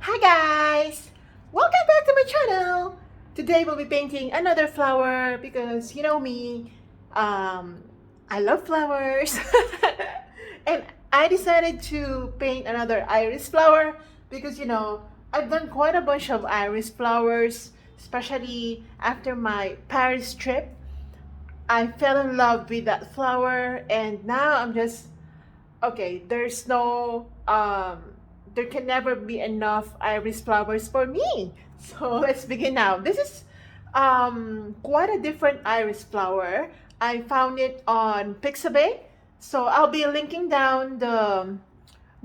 Hi guys! Welcome back to my channel! Today we'll be painting another flower because you know me, I love flowers. And I decided to paint another iris flower because I've done quite a bunch of iris flowers, especially after my Paris trip. I fell in love with that flower and now I'm just okay, there can never be enough iris flowers for me. So let's begin now. This is quite a different iris flower. I found it on Pixabay. So I'll be linking down the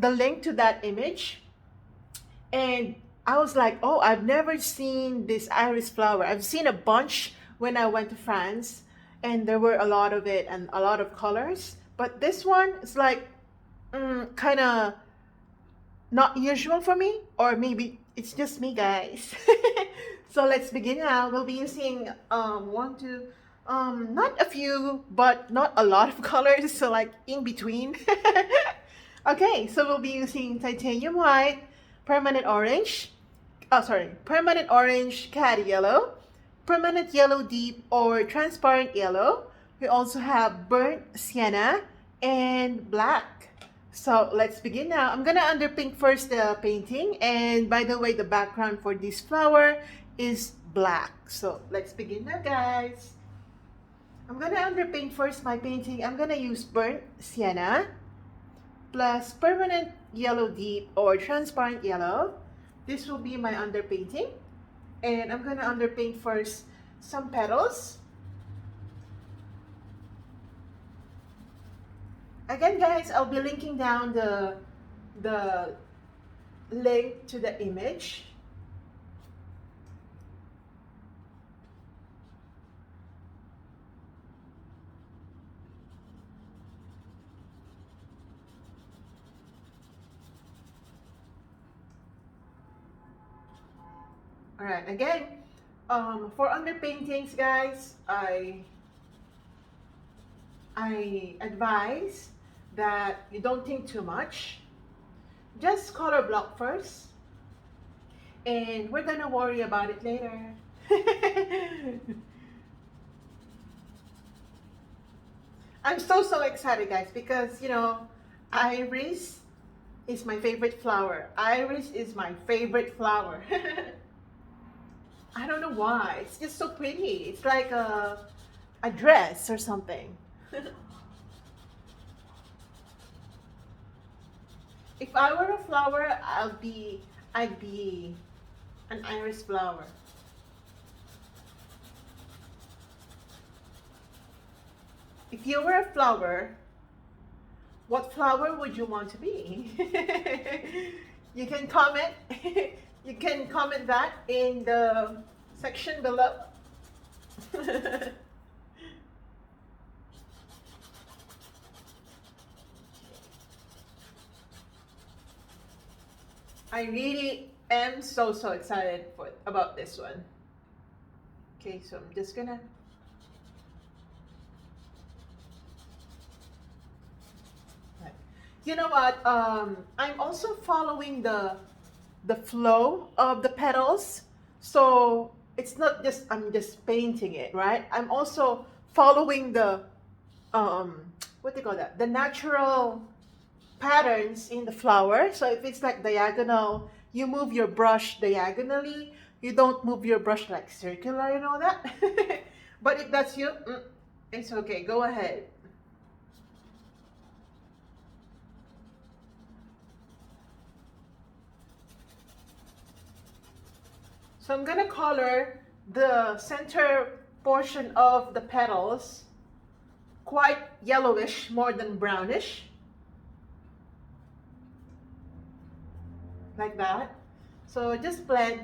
link to that image. And I was like, oh, I've never seen this iris flower. I've seen a bunch when I went to France, and there were a lot of it and a lot of colors. But this one is like kind of not usual for me, or maybe it's just me, guys. So let's begin now. We'll be using one, two, not a few, but not a lot of colors, so like in between. Okay, so we'll be using titanium white, permanent orange, permanent orange cat yellow, permanent yellow deep or transparent yellow. We also have burnt sienna and black. So let's begin now. I'm gonna underpaint first the painting, and by the way, the background for this flower is black. So let's begin now, guys. I'm gonna underpaint first my painting. I'm gonna use burnt sienna plus permanent yellow deep or transparent yellow. This will be my underpainting, and I'm gonna underpaint first some petals. Again, guys, I'll be linking down the link to the image. All right, again, for underpaintings, guys, I advise that you don't think too much. Just color block first, and we're gonna worry about it later. I'm so excited, guys, because iris is my favorite flower. Iris is my favorite flower. I don't know why. It's just so pretty. It's like a dress or something. If I were a flower, I'd be an iris flower. If you were a flower, what flower would you want to be? You can comment. You can comment that in the section below. I really am so excited about this one. Okay, so I'm just gonna you know what? I'm also following the flow of the petals, so it's not just I'm just painting it, right? I'm also following the what do you call that? The natural patterns in the flower. So if it's like diagonal, you move your brush diagonally. You don't move your brush like circular, you know that? But if that's you, it's okay. Go ahead. So I'm gonna color the center portion of the petals quite yellowish more than brownish. Like that. So just blend.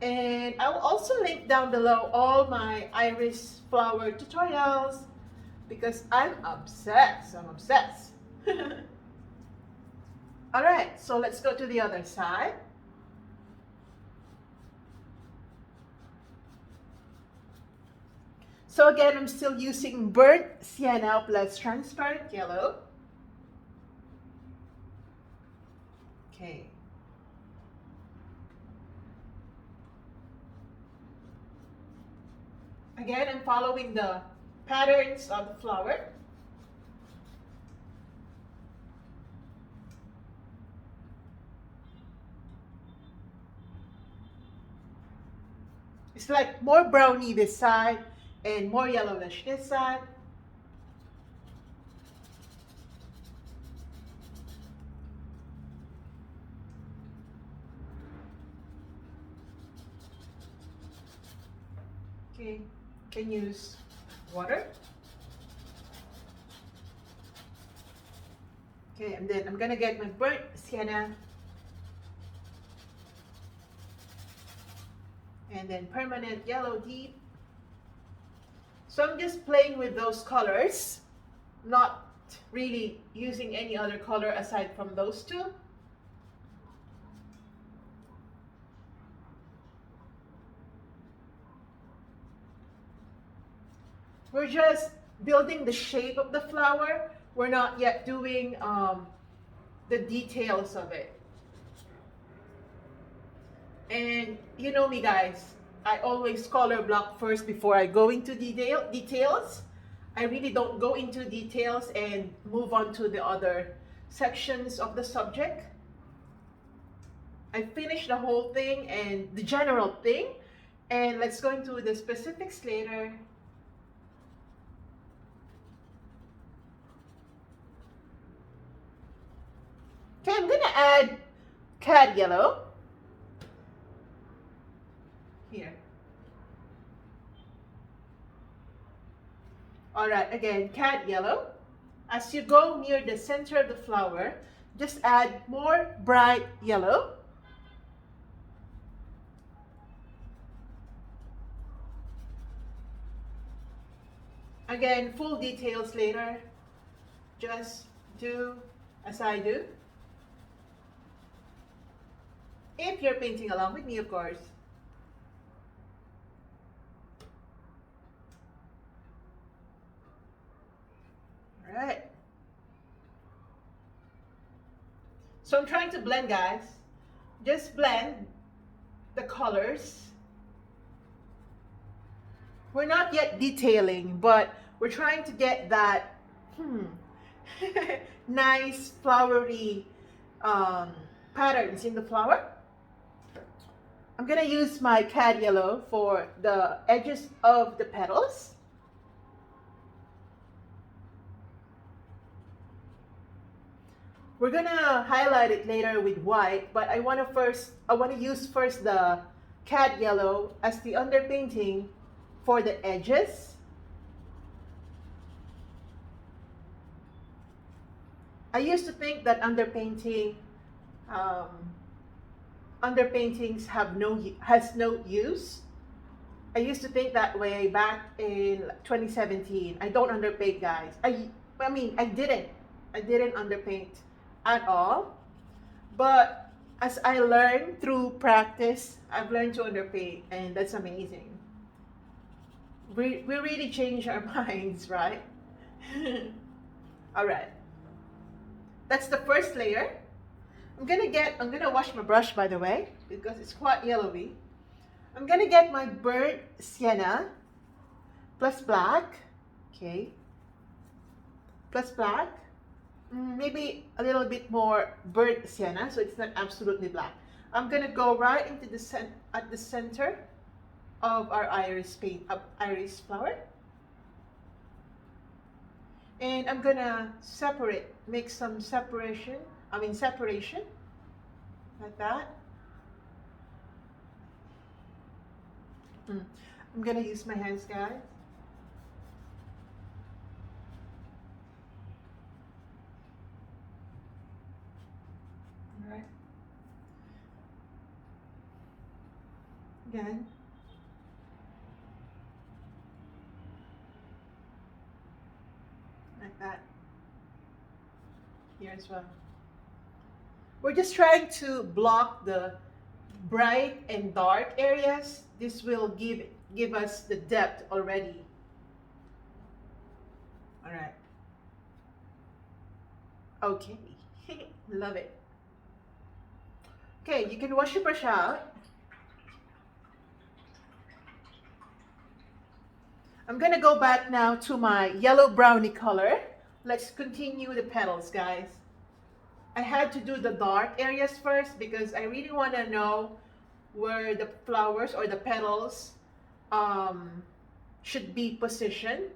And I will also link down below all my iris flower tutorials because I'm obsessed. I'm obsessed. All right, so let's go to the other side. So again, I'm still using burnt sienna plus transparent yellow. Okay. Again, I'm following the patterns of the flower. It's like more browny this side and more yellowish this side. Okay, can use water. Okay, and then I'm gonna get my burnt sienna. And then permanent yellow deep. So I'm just playing with those colors, not really using any other color aside from those two. We're just building the shape of the flower. We're not yet doing the details of it. And you know me, guys, I always color block first before I go into details. I really don't go into details and move on to the other sections of the subject. I finish the whole thing and the general thing, and let's go into the specifics later. Okay, I'm gonna add cad yellow here. All right, again, cad yellow. As you go near the center of the flower, just add more bright yellow. Again, full details later. Just do as I do. If you're painting along with me, of course. All right. So I'm trying to blend, guys. Just blend the colors. We're not yet detailing, but we're trying to get that nice flowery patterns in the flower. I'm gonna use my cad yellow for the edges of the petals. We're gonna highlight it later with white, but I want to use first the cad yellow as the underpainting for the edges. I used to think that underpaintings has no use. I used to think that way back in 2017. I don't underpaint, guys. I mean, I didn't underpaint at all. But as I learned through practice, I've learned to underpaint, and that's amazing. We really change our minds, right? All right. That's the first layer. I'm gonna wash my brush, by the way, because it's quite yellowy. I'm gonna get my burnt sienna plus black, okay, plus black, maybe a little bit more burnt sienna, so it's not absolutely black. I'm gonna go right into at the center of our iris flower, and I'm gonna make some separation like that. I'm gonna use my hands, guys. All right. Again. Like that. Here as well. We're just trying to block the bright and dark areas. This will give us the depth already. All right. Okay. Love it. Okay, you can wash your brush out. I'm gonna go back now to my yellow brownie color. Let's continue the petals, guys. I had to do the dark areas first because I really want to know where the flowers or the petals um, should be positioned.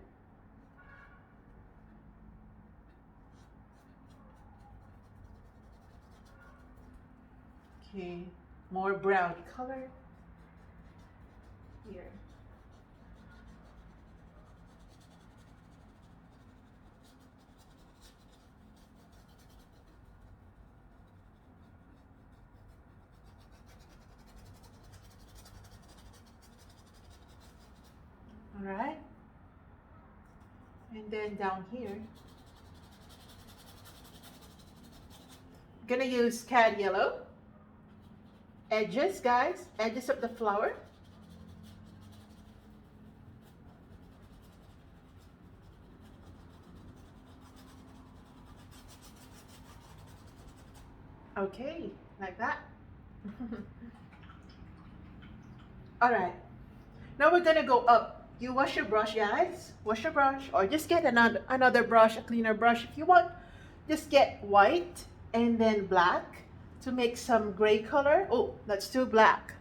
Okay, more brown color here. All right, and then down here, I'm gonna use cad yellow. Edges, guys, edges of the flower. Okay, like that. All right, now we're gonna go up. You wash your brush, guys. Wash your brush, or just get another brush, a cleaner brush if you want. Just get white and then black to make some gray color. Oh, that's too black.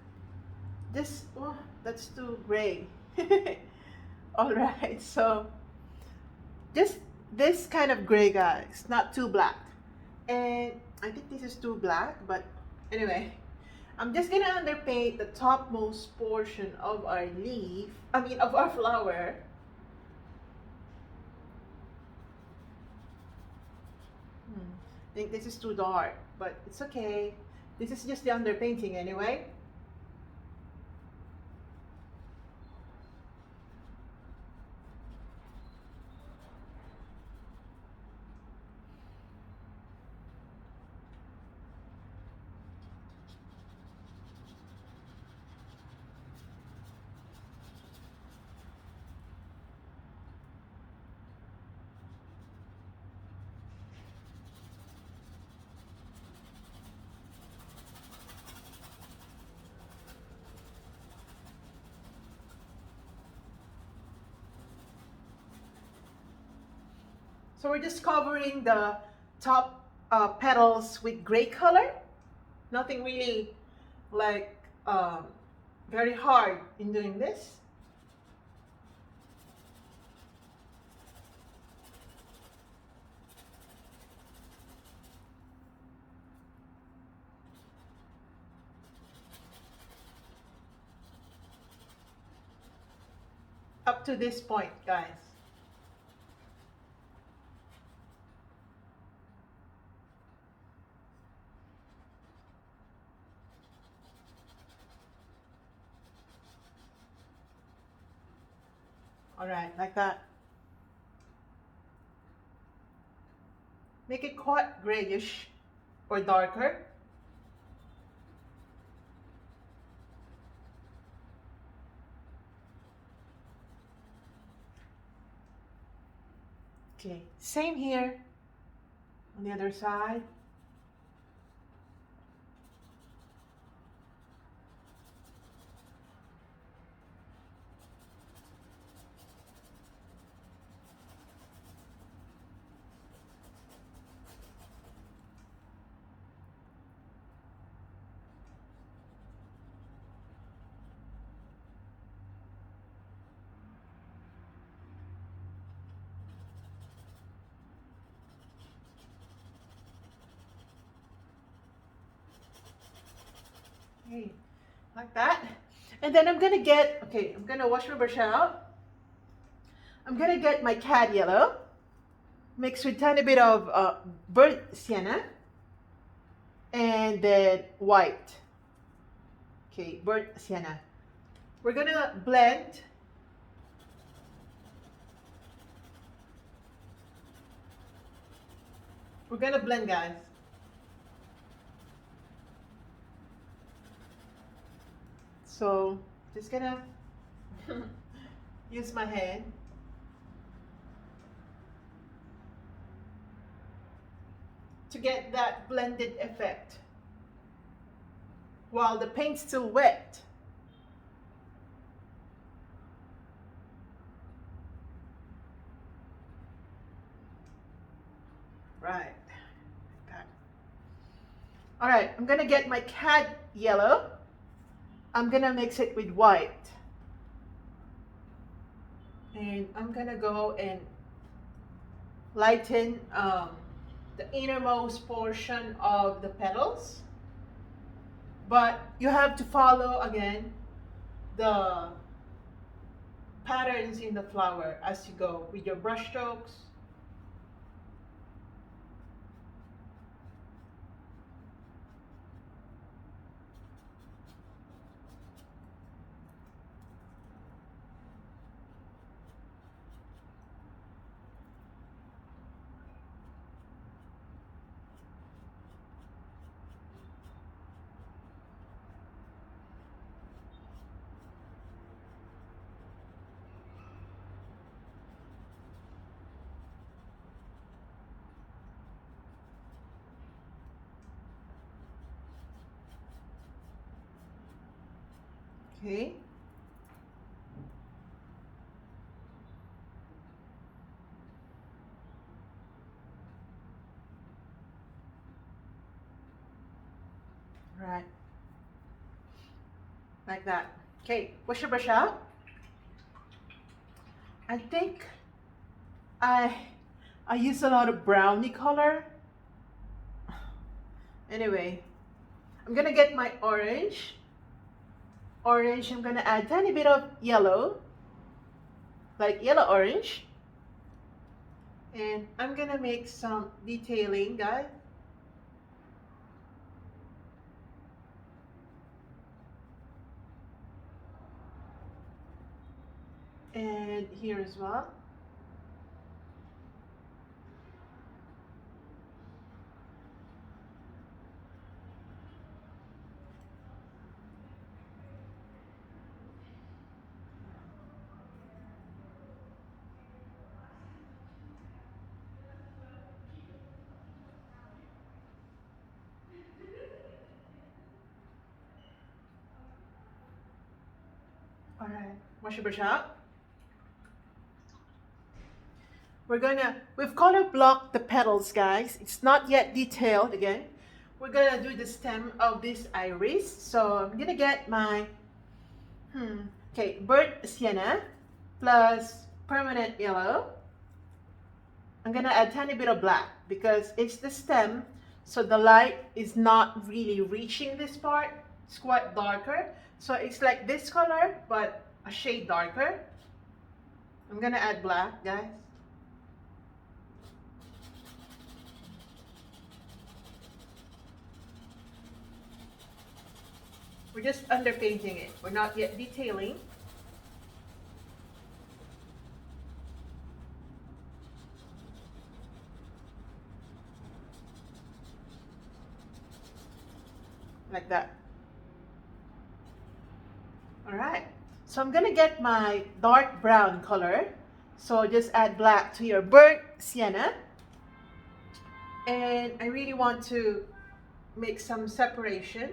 This, oh, that's too gray. All right, so just this kind of gray, guys, not too black. And I think this is too black, but anyway, I'm just gonna underpaint the topmost portion of our leaf, of our flower. I think this is too dark, but it's okay. This is just the underpainting anyway. So we're just covering the top petals with gray color. Nothing really like very hard in doing this. Up to this point, guys. All right, like that. Make it quite grayish or darker. Okay, same here on the other side. Okay, like that. And then I'm gonna wash my brush out. I'm gonna get my cad yellow, mixed with tiny bit of burnt sienna, and then white. Okay, burnt sienna. We're gonna blend. We're gonna blend, guys. So just gonna use my hand. To get that blended effect. while the paint's still wet. Right. Okay. All right, I'm gonna get my cat yellow. I'm gonna mix it with white. And I'm gonna go and lighten the innermost portion of the petals. But you have to follow again the patterns in the flower as you go with your brush strokes. Okay. Right. Like that. Okay, wash your brush out. I think I use a lot of brownie color. Anyway, I'm gonna get my orange. Orange, I'm gonna add a tiny bit of yellow, like yellow orange. And I'm gonna make some detailing, guys. And here as well. All right, wash your brush out. We've color blocked the petals, guys. It's not yet detailed again. We're gonna do the stem of this iris. So I'm gonna get my, okay, burnt sienna plus permanent yellow. I'm gonna add a tiny bit of black because it's the stem, so the light is not really reaching this part. It's quite darker. So it's like this color, but a shade darker. I'm gonna add black, guys. We're just underpainting it. We're not yet detailing. Like that. All right. So I'm gonna get my dark brown color. So just add black to your burnt sienna. And I really want to make some separation.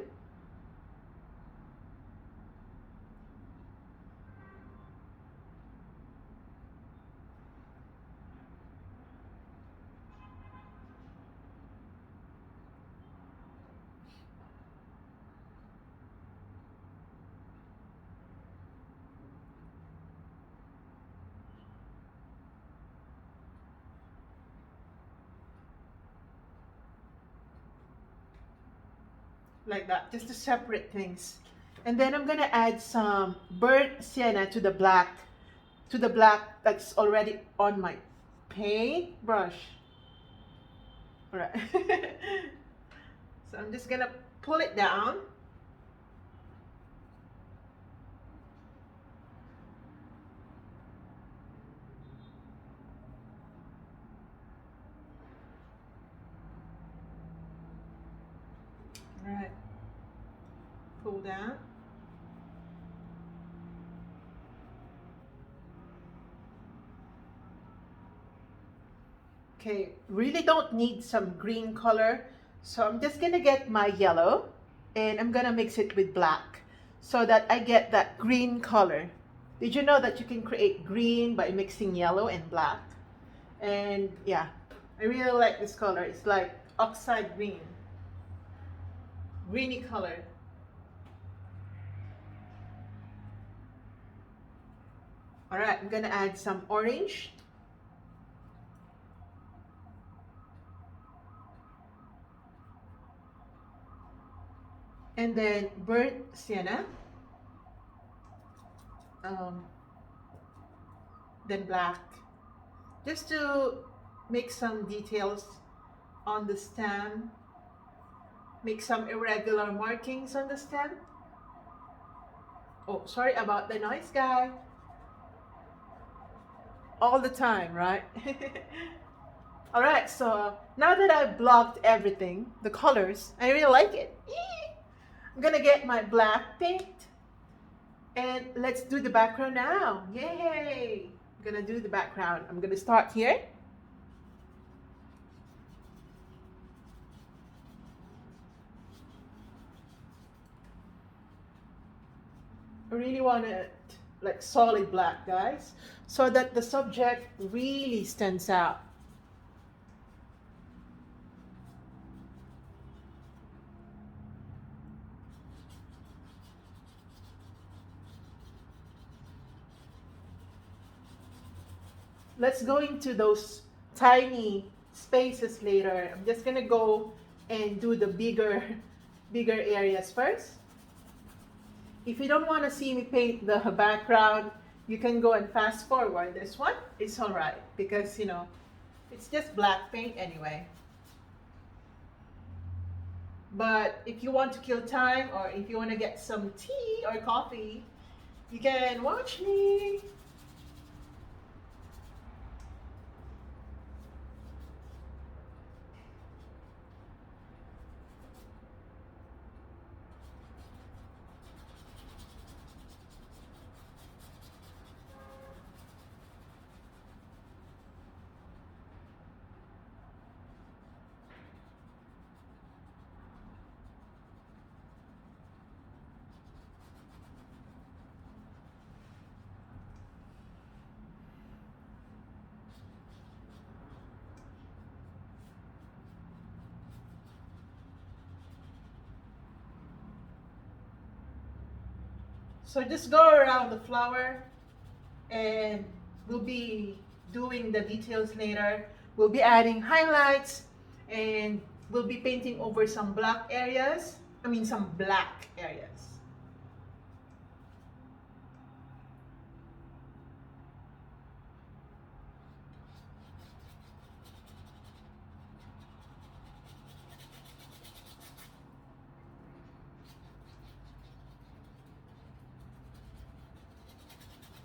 Like that, just to separate things. And then I'm gonna add some burnt sienna to the black that's already on my paint brush. All right. So I'm just gonna pull it down. All right. Pull down. Okay, really don't need some green color. So I'm just gonna get my yellow. and I'm gonna mix it with black so that I get that green color. Did you know that you can create green by mixing yellow and black? And yeah, I really like this color. It's like oxide green, greeny color. All right, I'm gonna add some orange. And then burnt sienna. Um, then black. Just to make some details on the stem. Make some irregular markings on the stem. Oh, sorry about the noise, guy. All the time, right? All right, so now that I've blocked everything, the colors, I really like it. I'm gonna get my black paint and let's do the background now. Yay! I'm gonna do the background. I'm gonna start here. I really want it like solid black, guys, so that the subject really stands out. Let's go into those tiny spaces later. I'm just gonna go and do the bigger areas first. If you don't want to see me paint the background, you can go and fast forward this one. It's all right because, you know, it's just black paint anyway. But if you want to kill time or if you want to get some tea or coffee, you can watch me. So just go around the flower and we'll be doing the details later. We'll be adding highlights and we'll be painting over some black areas. I mean some black areas.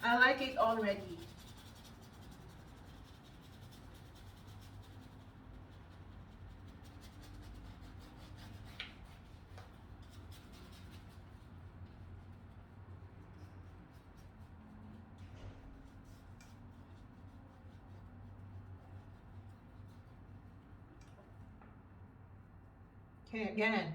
I like it already. Okay, again.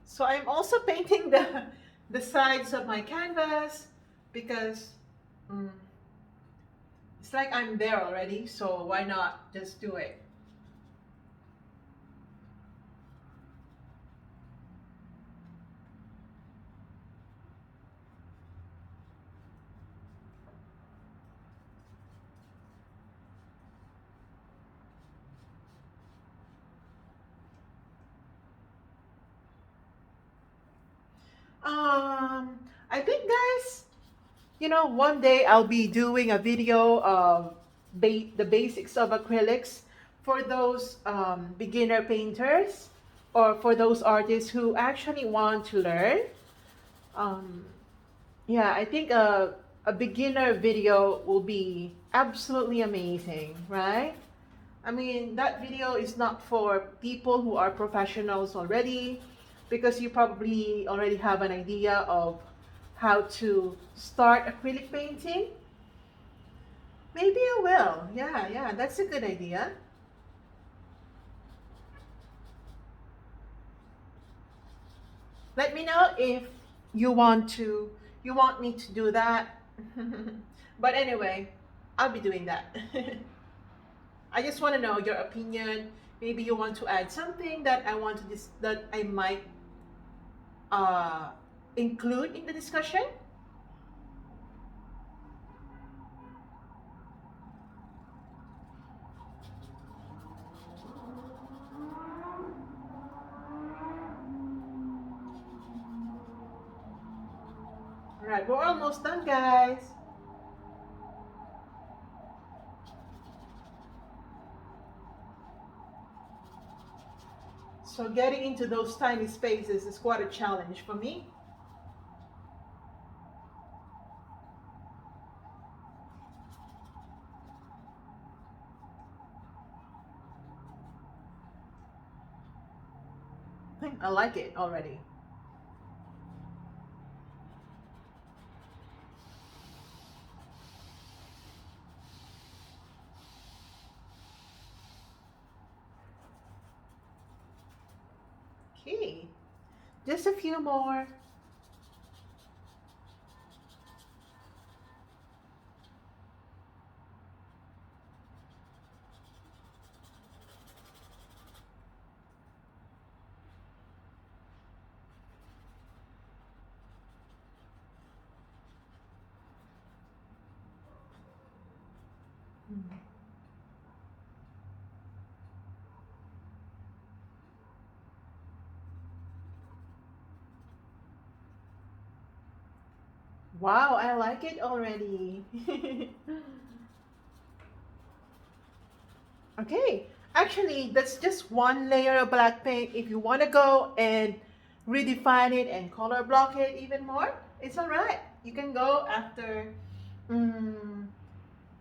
So I'm also painting the sides of my canvas because it's like I'm there already, so why not just do it? I think, guys, you know, one day I'll be doing a video of the basics of acrylics, for those beginner painters or for those artists who actually want to learn. Um, yeah, I think a beginner video will be absolutely amazing, right? I mean, that video is not for people who are professionals already, because you probably already have an idea of how to start acrylic painting. Maybe I will. Yeah, yeah, that's a good idea. Let me know if you want me to do that. But anyway, I'll be doing that. I just want to know your opinion. Maybe you want to add something that I want to that I might uh, include in the discussion. All right, we're almost done, guys. So getting into those tiny spaces is quite a challenge for me. I like it already. Okay, just a few more. Wow, I like it already. Okay, actually, that's just one layer of black paint. If you want to go and redefine it and color block it even more, it's all right. You can go after mm,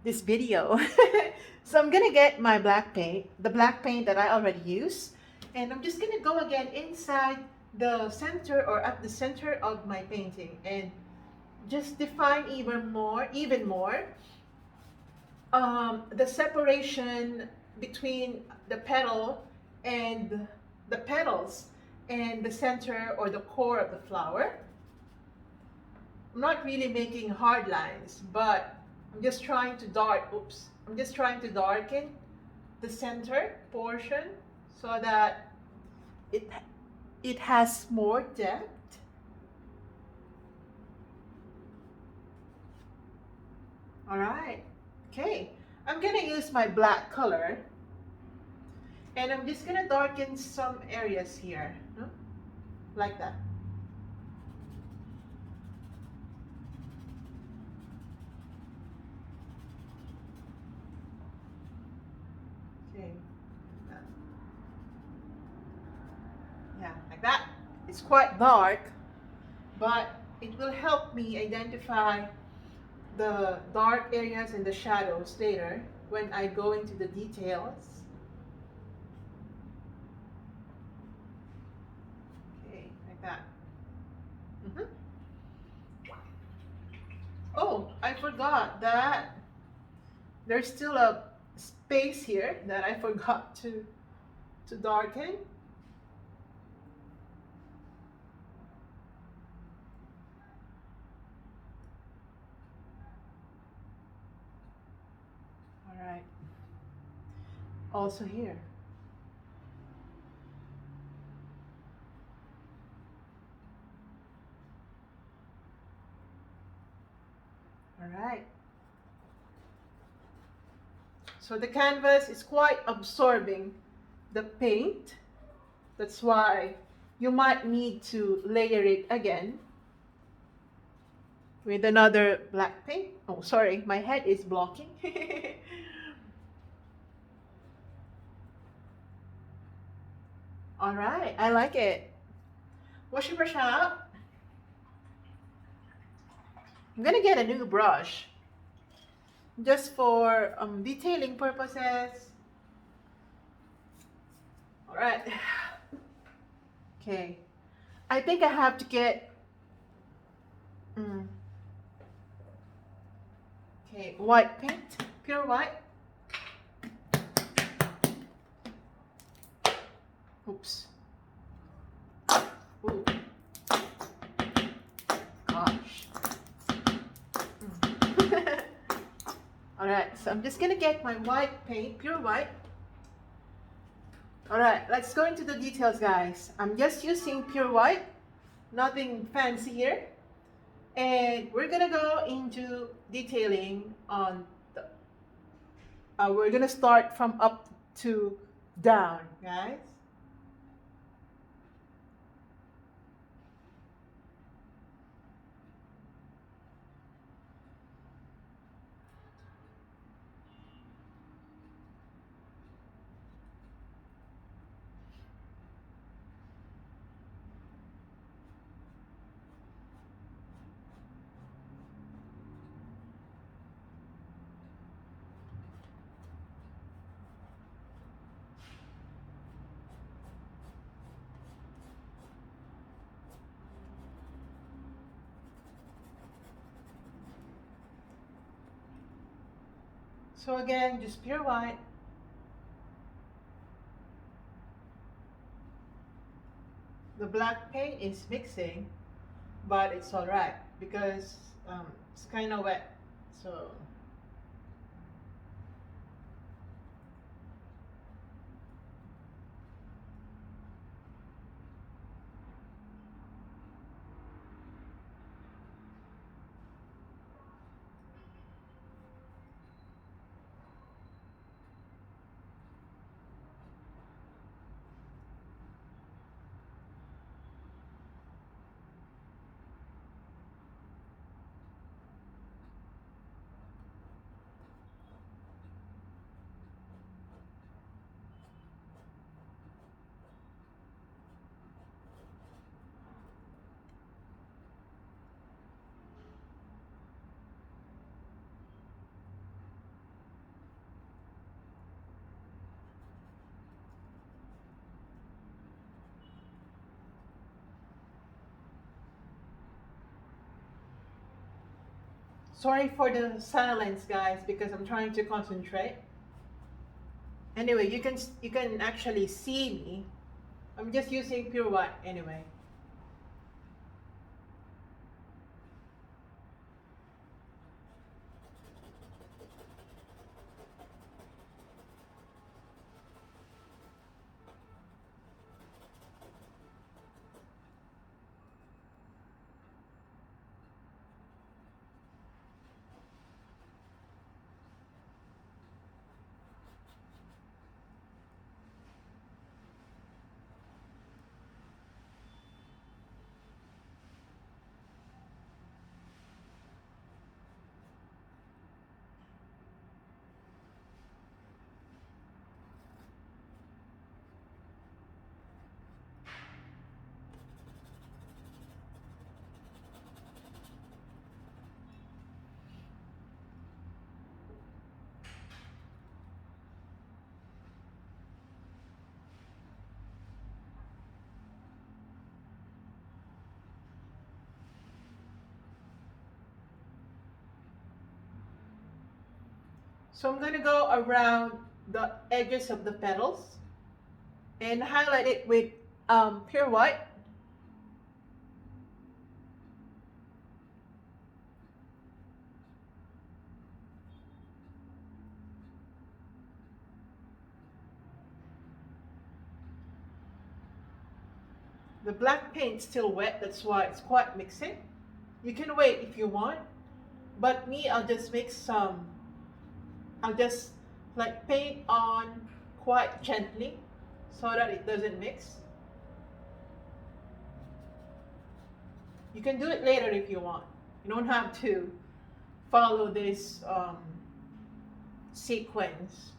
this video. So I'm gonna get my black paint, the black paint that I already use, and I'm just gonna go again inside the center or at the center of my painting and just define even more the separation between the petal and the petals and the center or the core of the flower. I'm not really making hard lines, but I'm just trying to I'm just trying to darken the center portion so that it it has more depth. All right. Okay. I'm gonna use my black color and I'm just gonna darken some areas here, no? Like that. Okay. Yeah, like that. It's quite dark, but it will help me identify the dark areas and the shadows later when I go into the details. Okay, like that. Mhm. Oh, I forgot that there's still a space here that I forgot to darken. All right. Also here. All right. So the canvas is quite absorbing the paint. That's why you might need to layer it again with another black paint. Oh, sorry, my head is blocking. All right, I like it. Wash your brush out. I'm gonna get a new brush just for detailing purposes. All right. Okay. I think I have to get mm, okay, white paint, pure white. Oops. Ooh, gosh. Mm. All right, so I'm just gonna get my white paint, pure white. All right, let's go into the details, guys. I'm just using pure white, nothing fancy here. And we're gonna go into detailing on the, we're gonna start from up to down, guys. So again, just pure white. The black paint is mixing, but it's all right because it's kind of wet. So sorry for the silence, guys, because I'm trying to concentrate. Anyway, you can actually see me. I'm just using pure white anyway. So I'm going to go around the edges of the petals and highlight it with pure white. The black paint's still wet, that's why it's quite mixing. You can wait if you want, but me, I'll just mix some. I'll just like paint on quite gently so that it doesn't mix. You can do it later if you want. You don't have to follow this sequence.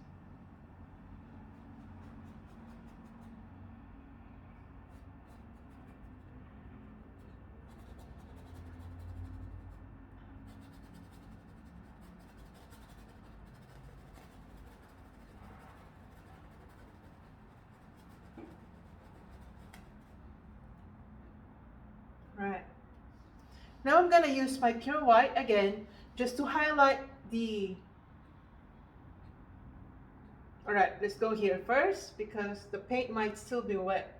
Now I'm gonna use my pure white again, just to highlight the... Alright, let's go here first, because the paint might still be wet.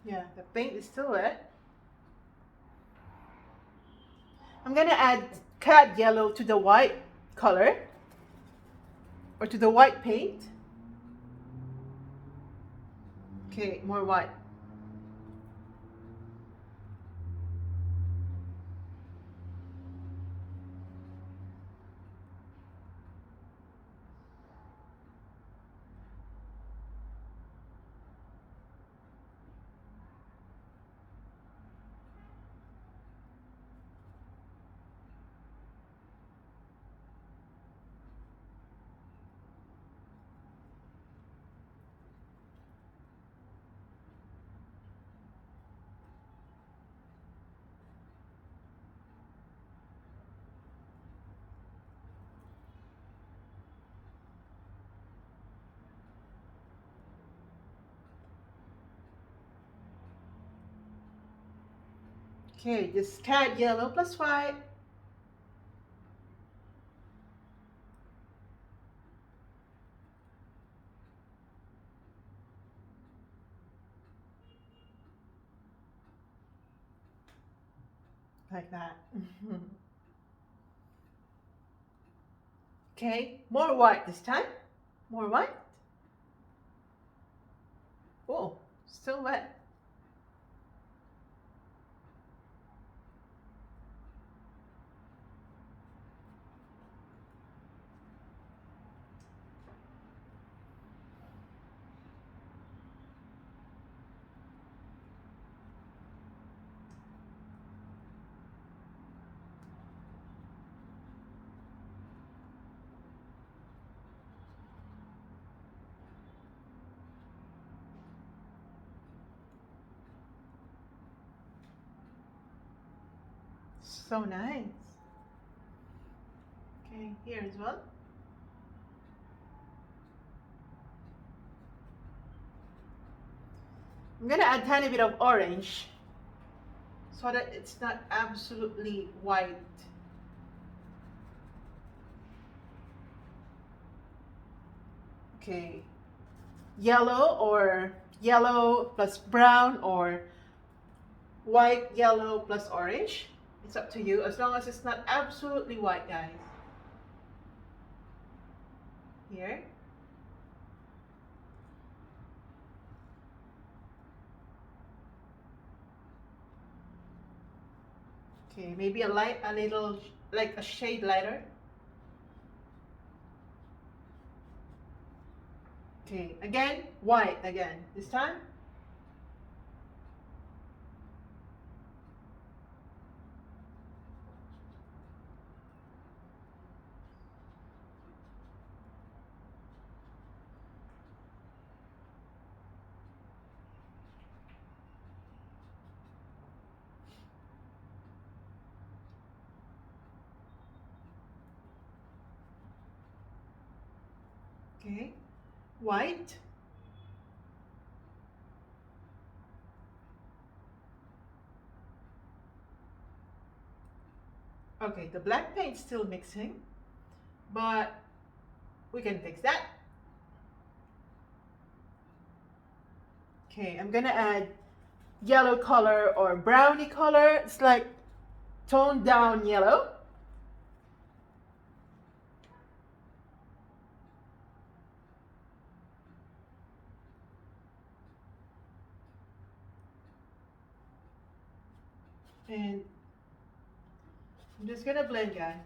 Yeah, the paint is still wet. I'm gonna add cat yellow to the white color, or to the white paint. Okay, more white. Okay, this cat yellow plus white. Like that. Okay, more white this time. More white. Oh, still wet. So nice. Okay, here as well. I'm gonna add a tiny bit of orange so that it's not absolutely white. Okay, yellow, or yellow plus brown, or white, yellow plus orange. It's up to you, as long as it's not absolutely white, guys. Here. Okay, maybe a little, like a shade lighter. Okay, again, white again, this time. Okay, white. Okay, the black paint's still mixing, but we can fix that. Okay, I'm gonna add yellow color, or brownie color. It's like toned down yellow. And I'm just gonna blend, guys.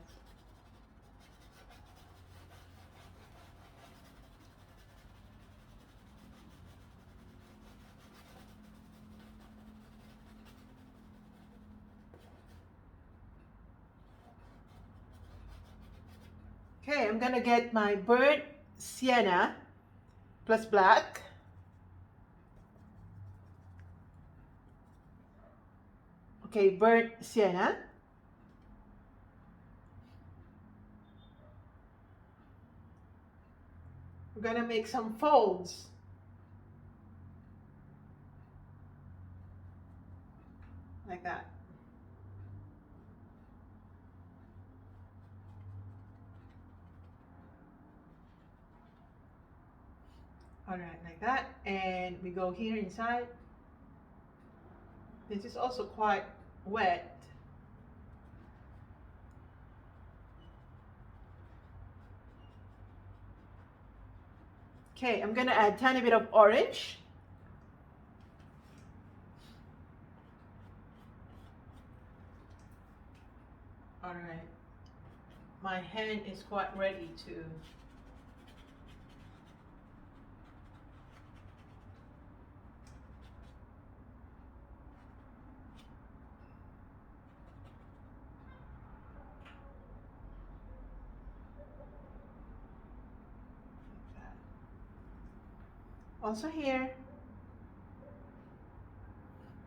Okay, I'm gonna get my burnt sienna plus black. Okay, burnt sienna. We're gonna make some folds. Like that. All right, like that. And we go here inside. This is also quite wet. Okay, I'm gonna add a tiny bit of orange. All right. My hand is quite ready to. Also here,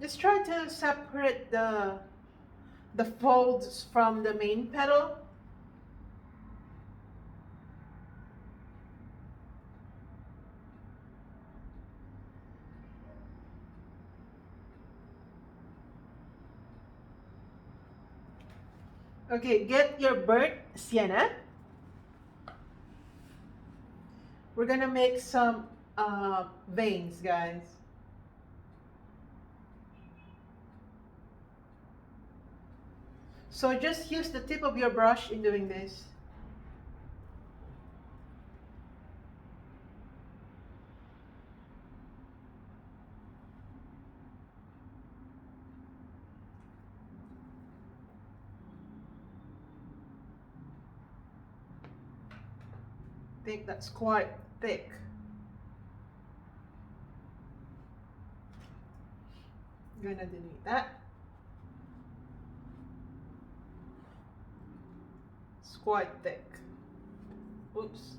just try to separate the folds from the main petal. Okay, get your burnt sienna. We're gonna make some veins, guys. So just use the tip of your brush in doing this. I think that's quite thick. I'm gonna delete that. It's quite thick. Oops.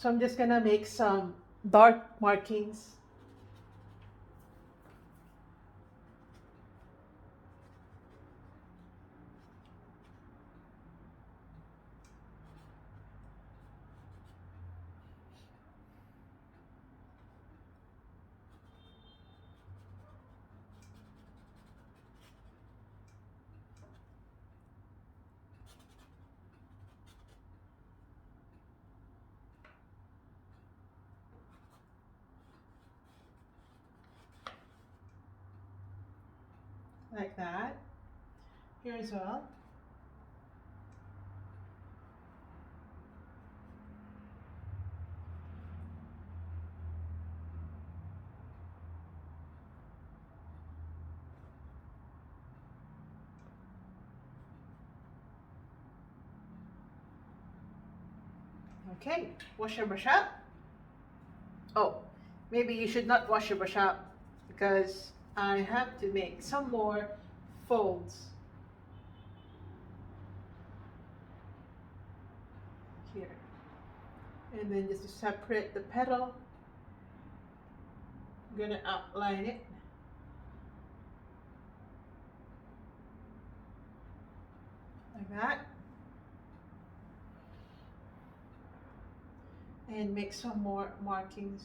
So I'm just gonna make some dark markings. Like that. Here as well. Okay, wash your brush up. Oh, maybe you should not wash your brush up because I have to make some more folds here. And then just to separate the petal, I'm gonna outline it. Like that. And make some more markings.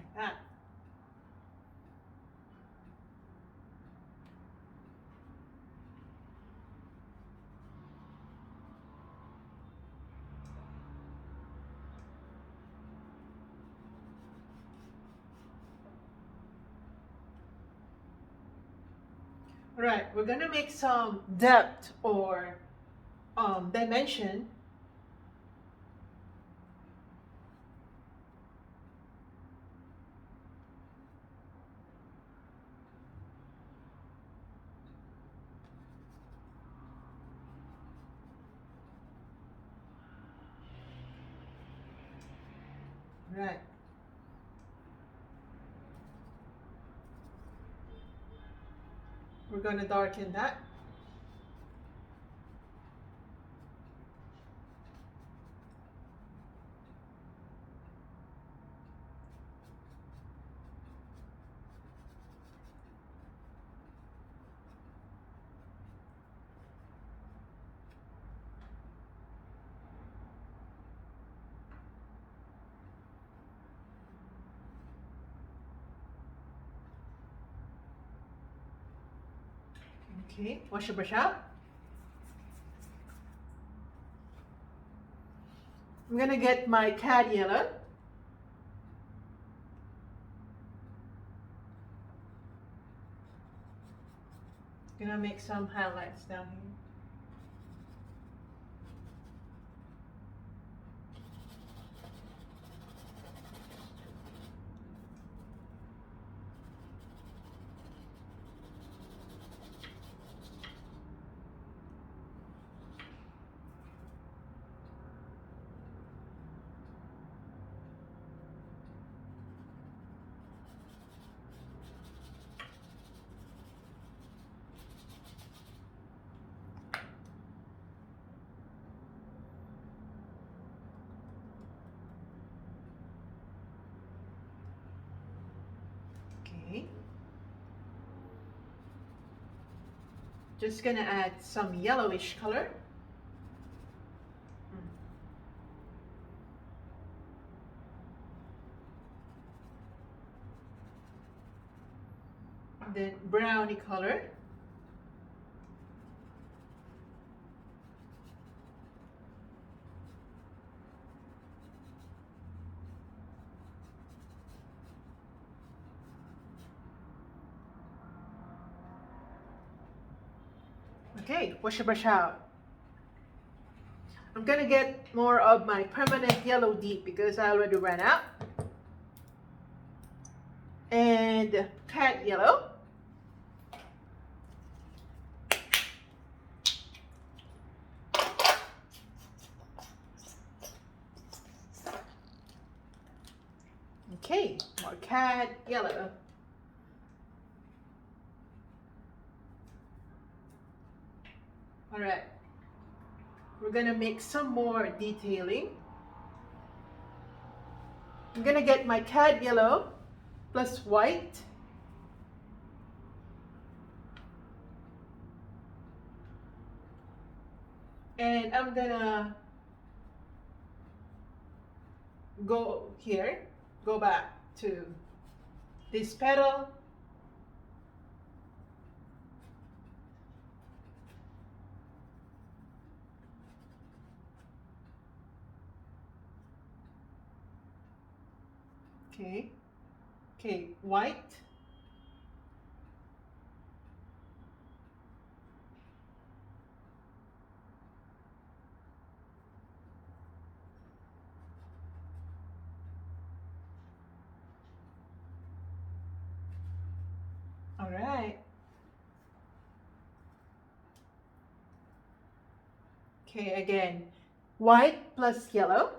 like that. Right, we're gonna make some depth or dimension. Right. We're gonna darken that. Okay, wash your brush out. I'm gonna get my cad yellow. Gonna make some highlights down here. Okay. Just gonna add some yellowish color. Then brownie color. Okay, wash your brush out. I'm gonna get more of my permanent yellow deep because I already ran out. And cat yellow. Okay, more cat yellow. All right, we're gonna make some more detailing. I'm gonna get my cad yellow plus white. And I'm gonna go here, go back to this petal. Okay, okay, white. All right. Okay, again, white plus yellow.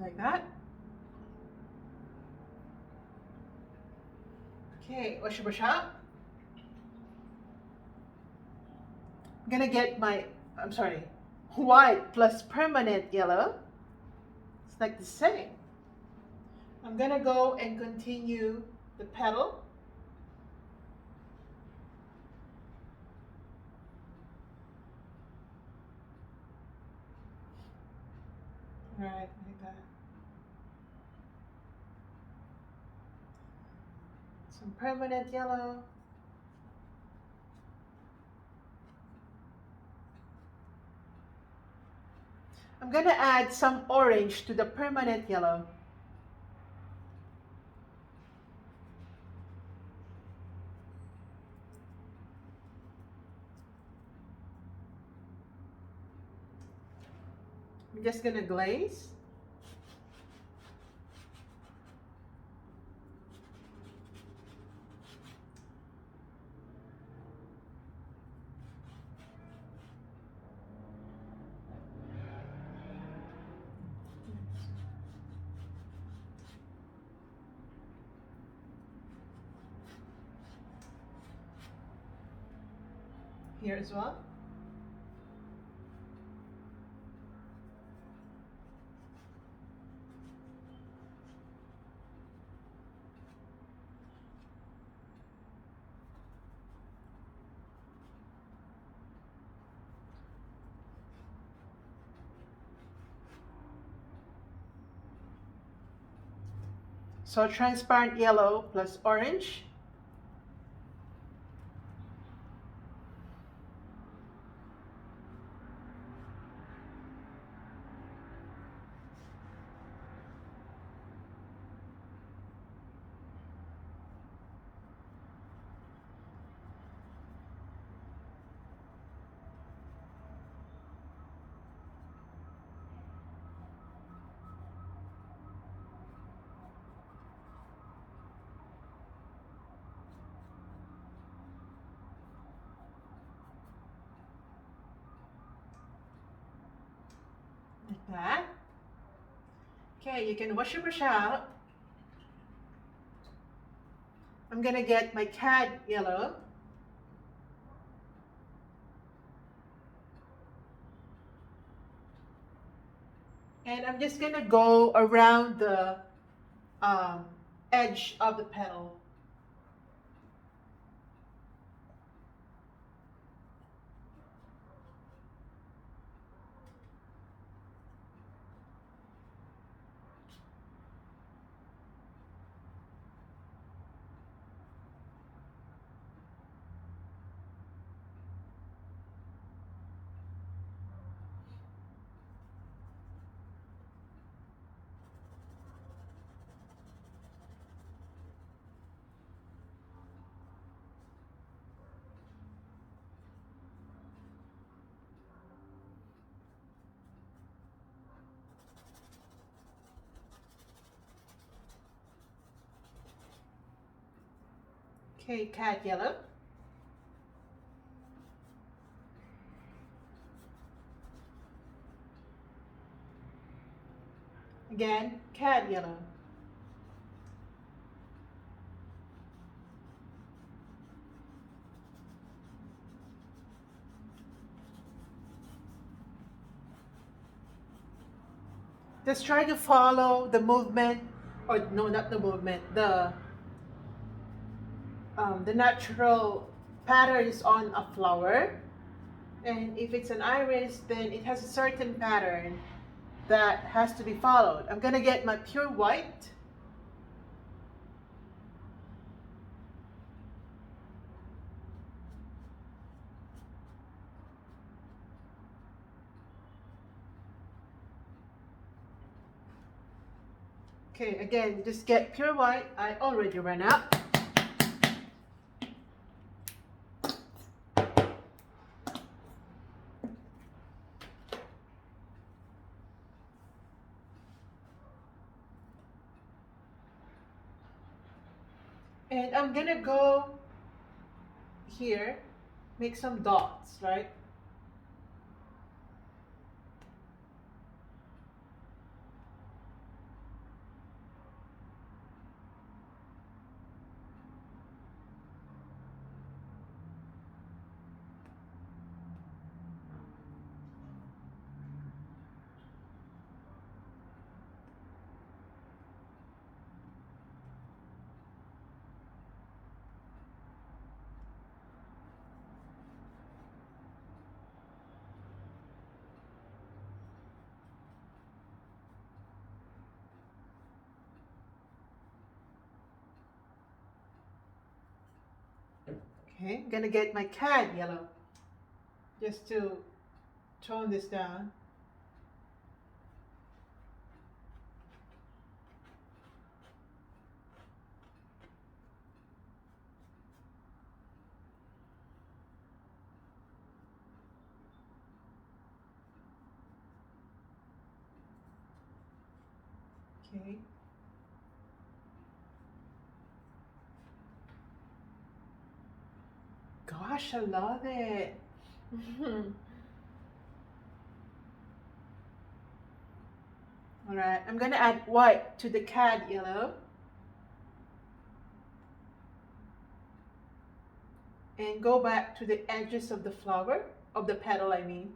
like that. Okay, wash your brush out. I'm gonna get my, white plus permanent yellow. It's like the same. I'm gonna go and continue the petal. Right, like that. Some permanent yellow. I'm gonna add some orange to the permanent yellow. I'm just gonna glaze. Here as well. So transparent yellow plus orange. Like that. Okay, you can wash your brush out. I'm gonna get my cad yellow. And I'm just gonna go around the edge of the petal. Okay, cad yellow. Again, cad yellow. Just try to follow the movement, or no, not the movement, the natural patterns on a flower. And if it's an iris, then it has a certain pattern that has to be followed. I'm gonna get my pure white. Okay, again, just get pure white. I already ran out. And I'm gonna go here, make some dots, right? Okay, I'm gonna get my cad yellow just to tone this down. Okay. Gosh, I love it. All right, I'm gonna add white to the cad yellow and go back to the edges of the flower, of the petal I mean.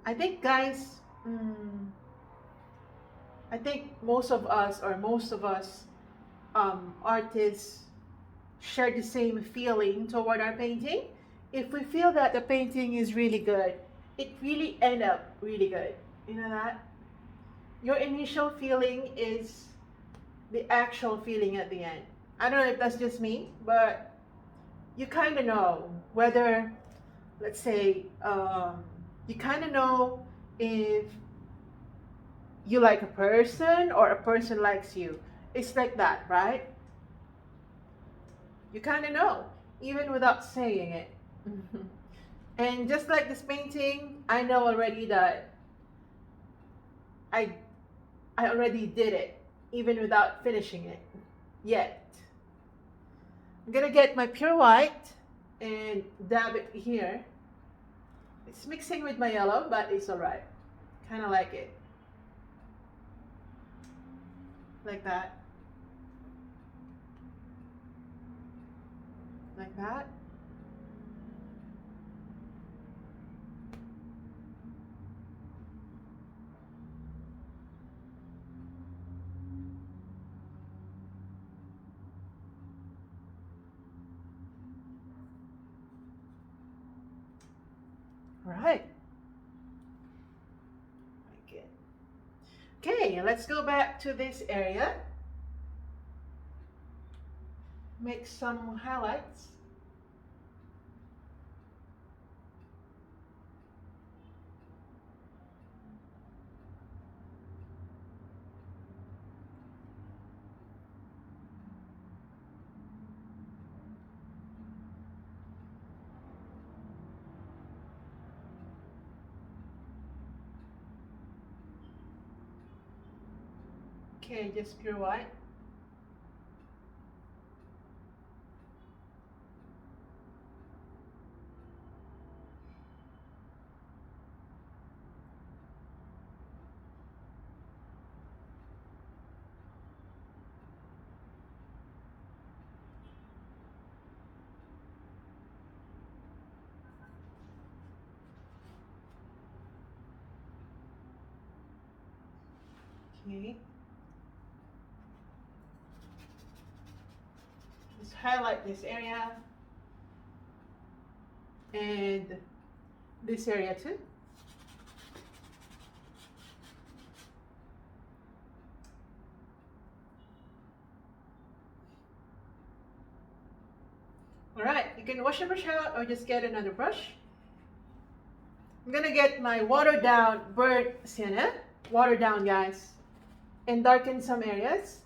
I think guys, I think most of us artists share the same feeling toward our painting. If we feel that the painting is really good, it really end up really good. You know that? Your initial feeling is the actual feeling at the end. I don't know if that's just me, but you kind of know whether, let's say, you kind of know if you like a person or a person likes you. It's like that, right? You kind of know, even without saying it. And just like this painting, I know already that I I already did it, even without finishing it yet. I'm gonna get my pure white and dab it here. It's mixing with my yellow, but it's alright. Kind of like it. Like that. Like that. Right. Like it. Okay, let's go back to this area. Make some highlights. Okay, just pure white. Okay. Just highlight this area and this area too. All right, you can wash your brush out or just get another brush. I'm gonna get my watered down burnt sienna, watered down guys, and darken some areas.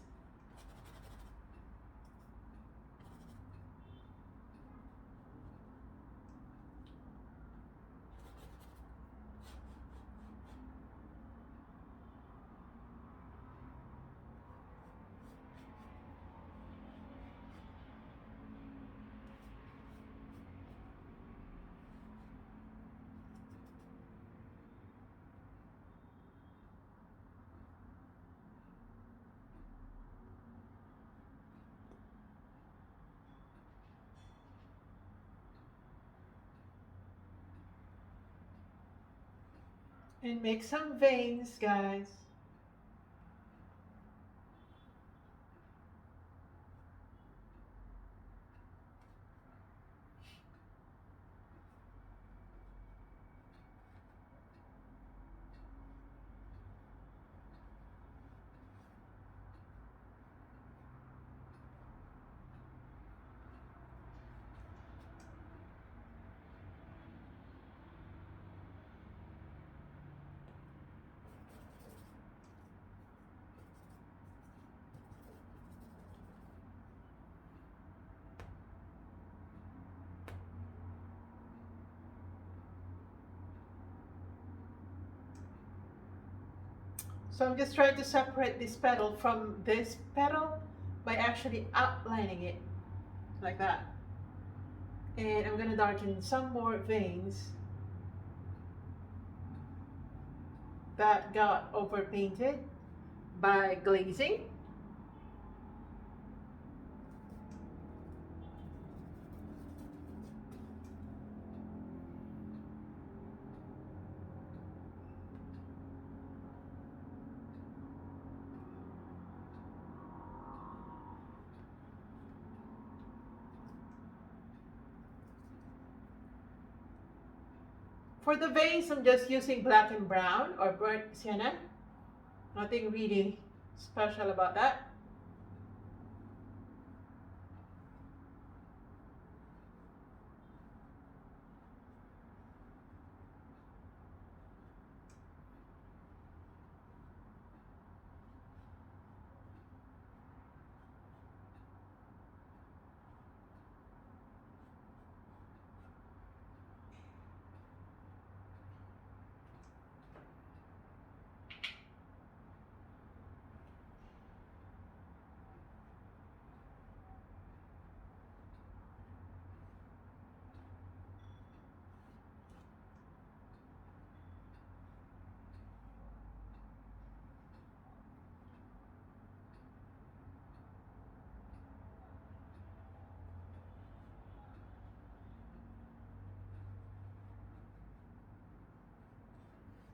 And make some veins, guys. So I'm just trying to separate this petal from this petal by actually outlining it like that. And I'm gonna darken some more veins that got overpainted by glazing. For the veins, I'm just using black and brown or burnt sienna. Nothing really special about that.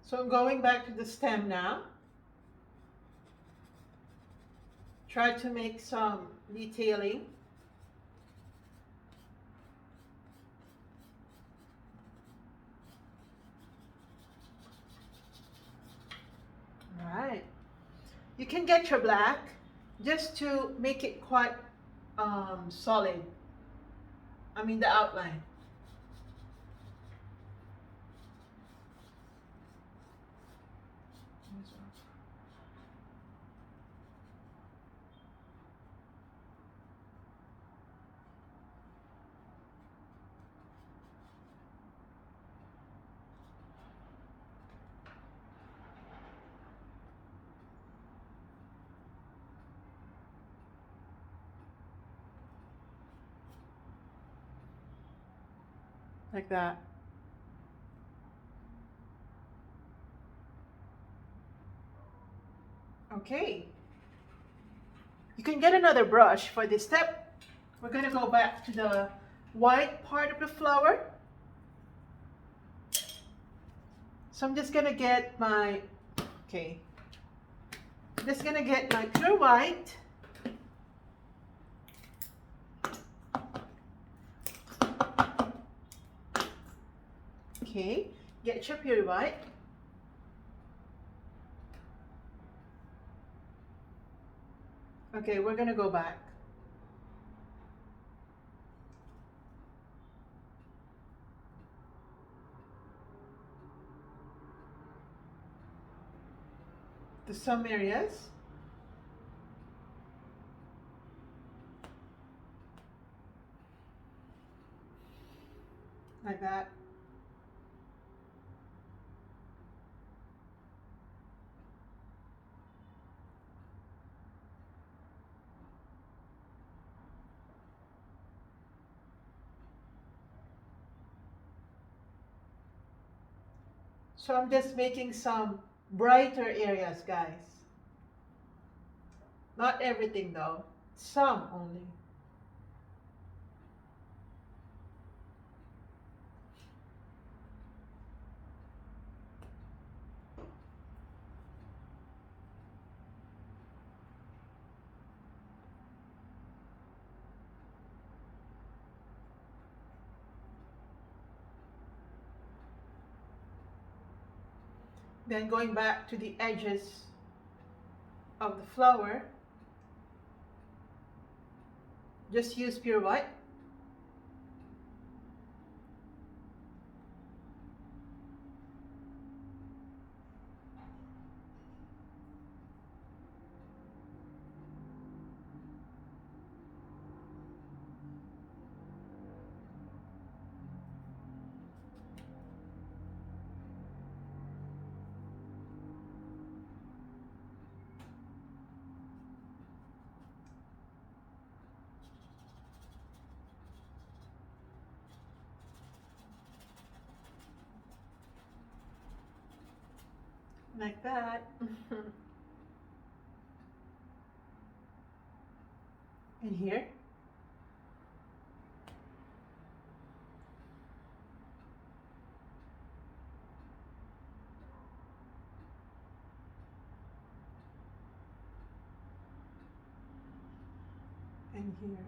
So I'm going back to the stem now. Try to make some detailing. All right. You can get your black just to make it quite solid. I mean the outline. Like that. Okay. You can get another brush for this step. We're going to go back to the white part of the flower. So I'm just going to get my, okay, I'm just going to get my pure white. Okay, get your pure white. Okay, we're going to go back. To some areas. Like that. So I'm just making some brighter areas, guys. Not everything though, some only. Then going back to the edges of the flower, just use pure white. like that. And here. And here.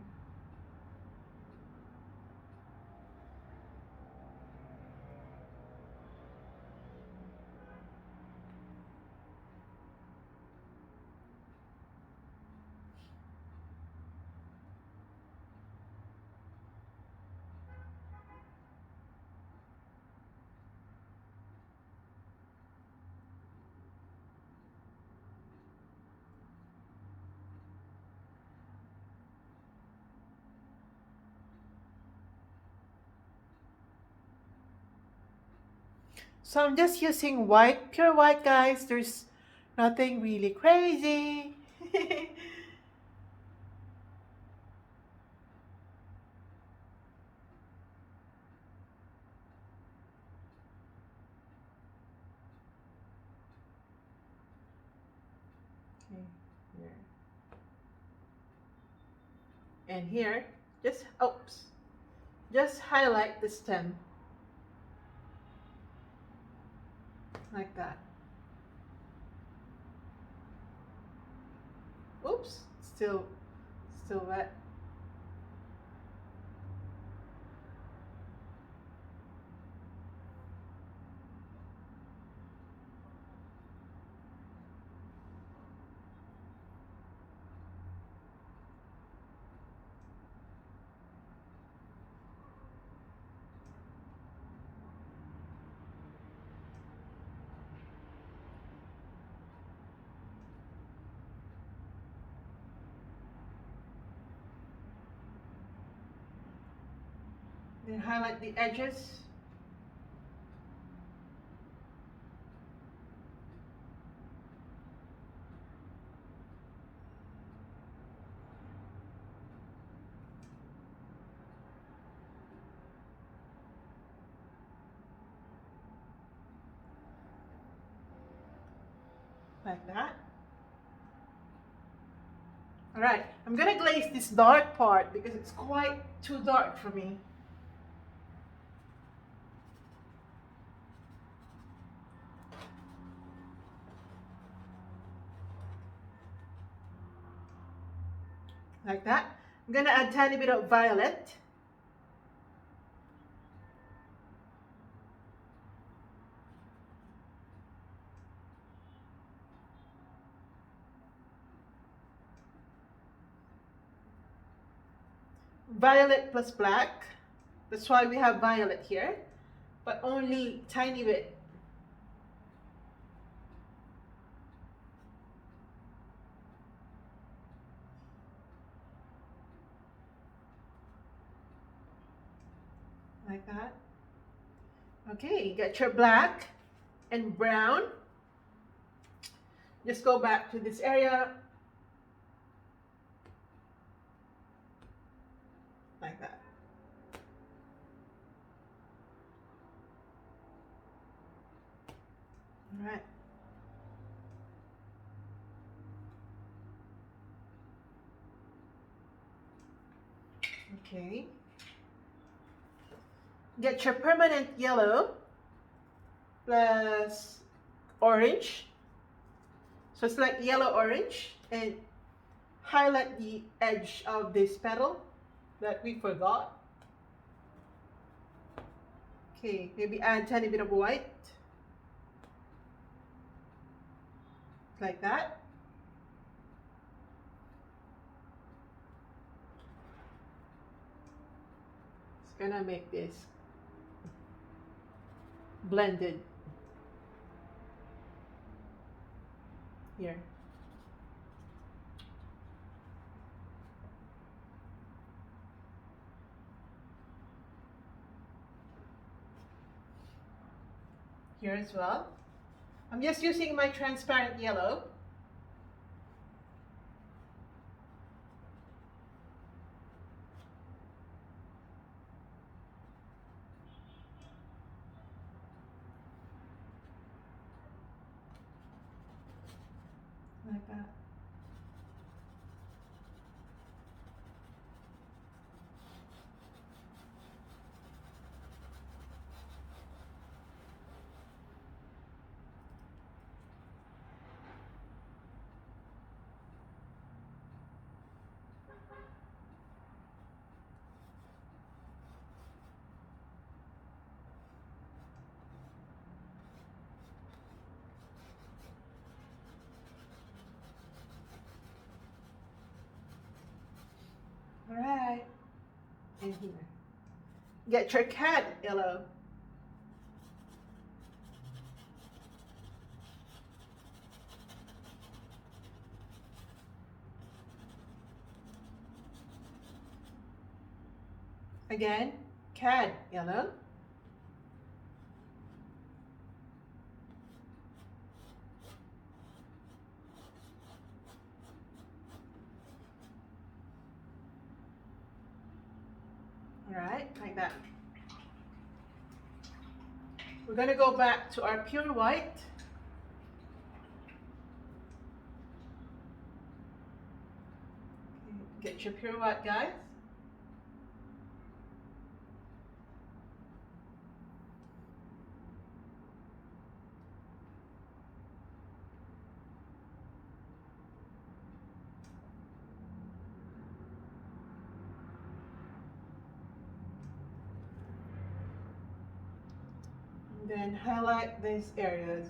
So I'm just using white, pure white, guys. There's nothing really crazy. Okay, here. And here, just highlight the stem like that. Oops, still wet. Then highlight the edges. Like that. All right, I'm gonna glaze this dark part because it's quite too dark for me. Like that. I'm gonna add a tiny bit of violet. Violet plus black. That's why we have violet here, but only tiny bit. Like that. Okay, get your black and brown. Just go back to this area. Like that. All right. Okay. Get your permanent yellow plus orange. So it's like yellow orange, and highlight the edge of this petal that we forgot. Okay, maybe add a tiny bit of white. Like that. It's gonna make this blended here. Here as well. I'm just using my transparent yellow. that. All right. And here. Get your cat yellow. Again, cat yellow. All right, like that. We're going to go back to our pure white. Get your pure white, guys. And then highlight these areas.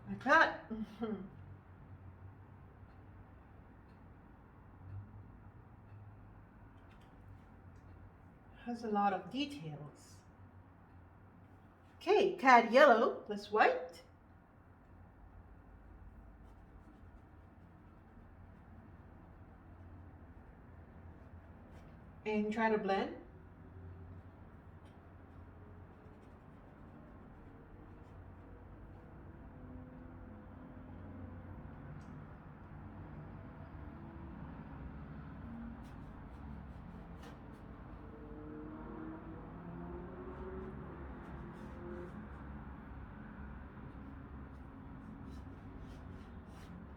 Like that. Has a lot of details. Okay, cad yellow plus white. And try to blend.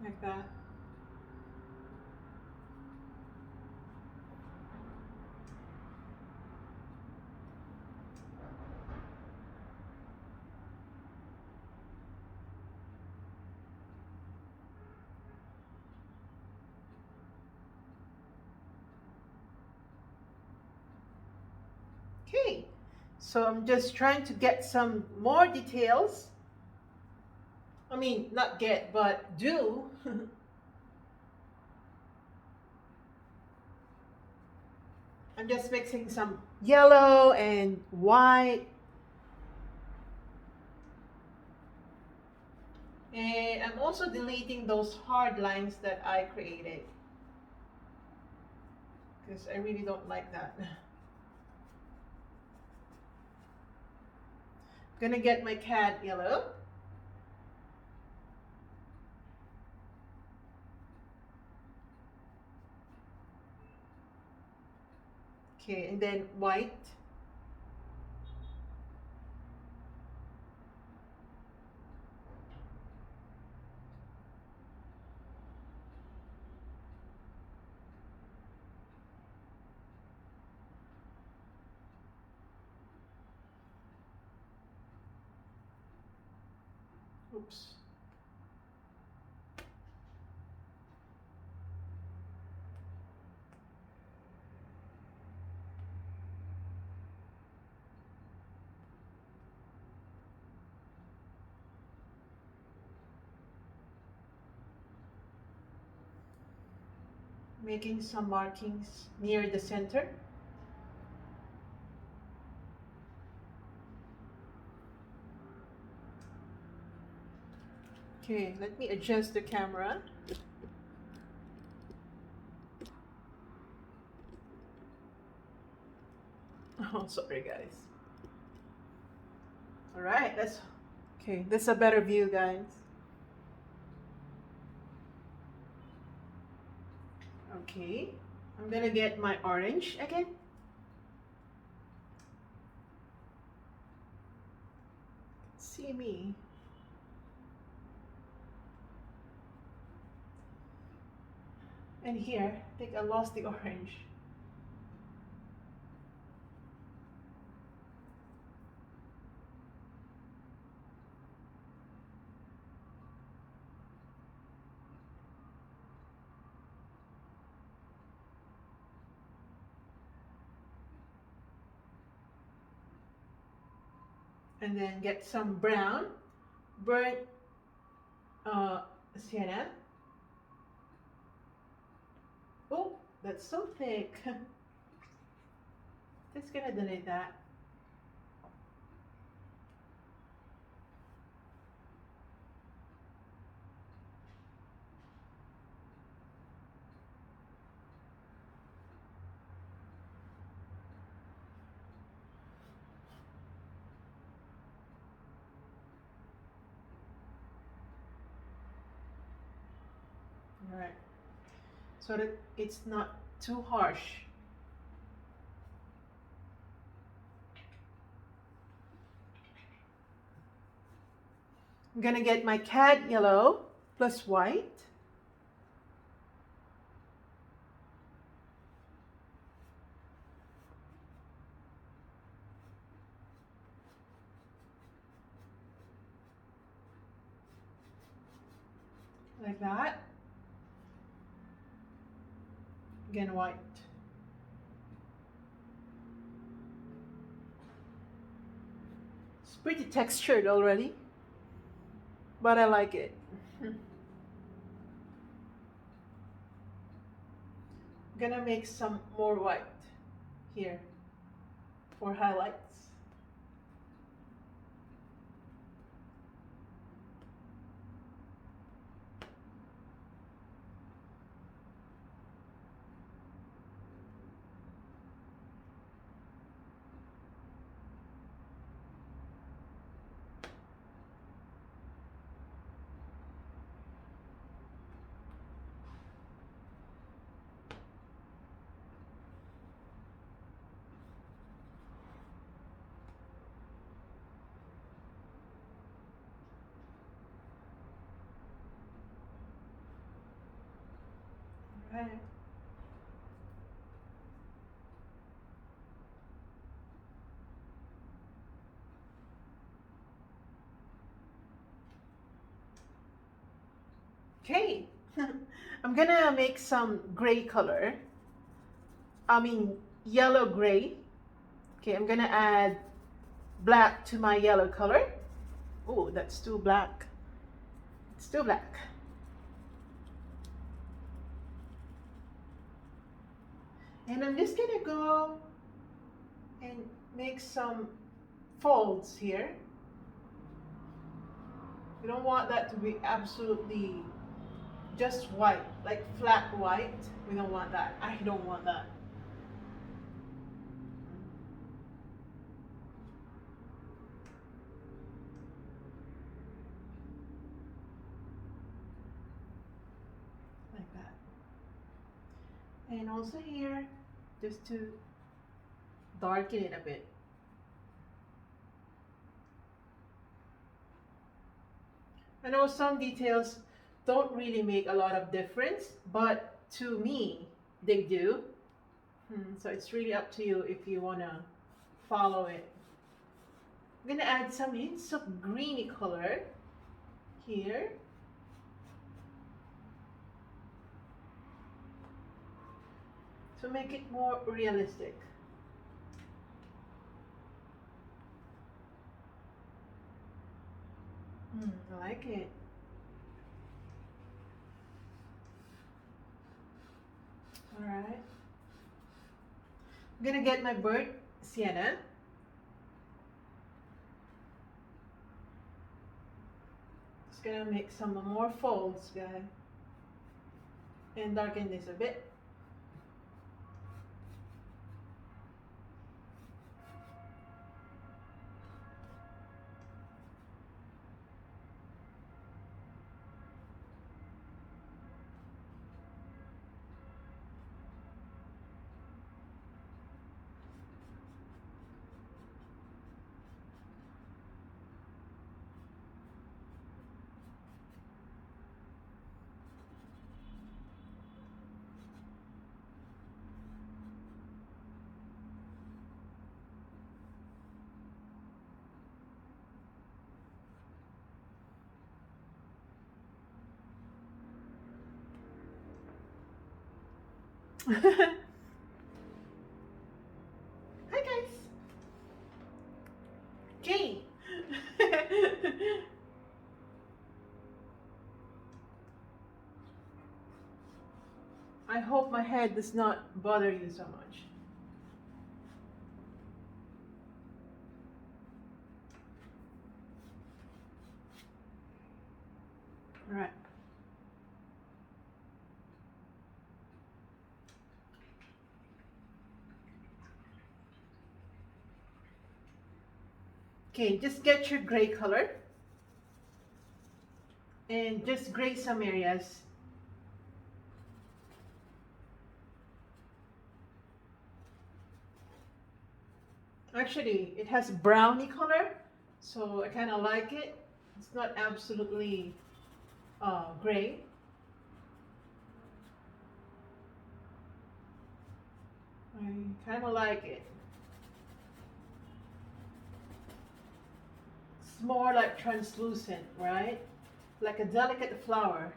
Like that. Okay, so I'm just trying to get some more details. I mean, not get, but do. I'm just mixing some yellow and white. And I'm also deleting those hard lines that I created, because I really don't like that. I'm gonna get my cad yellow. Okay, and then white. Oops. Making some markings near the center. Okay, let me adjust the camera. Oh, sorry guys. All right, that's okay. This is a better view, guys. Okay, I'm gonna get my orange again. See me. And here, I think I lost the orange. And then get some brown, burnt sienna. Oh, that's so thick. Just gonna delete that. All right, so that it's not too harsh. I'm gonna get my cad yellow plus white. Like that. Again, white. It's pretty textured already, but I like it. I'm gonna make some more white here for highlights. All right. Okay, I'm gonna make some gray color. I mean, yellow gray. Okay, I'm gonna add black to my yellow color. Oh, that's too black. It's too black. And I'm just gonna go and make some folds here. We don't want that to be absolutely just white, like flat white. We don't want that. I don't want that. Like that. And also here, just to darken it a bit. I know some details don't really make a lot of difference, but to me, they do. So it's really up to you if you want to follow it. I'm going to add some hints of greeny color here. To make it more realistic. I like it. Alright. I'm gonna get my burnt sienna. Just gonna make some more folds, guys. And darken this a bit. Hi guys. Jane. I hope my head does not bother you so much. All right. Okay, just get your gray color and just gray some areas. Actually, it has browny color, so I kind of like it. It's not absolutely gray. I kind of like it. It's more like translucent, right? Like a delicate flower.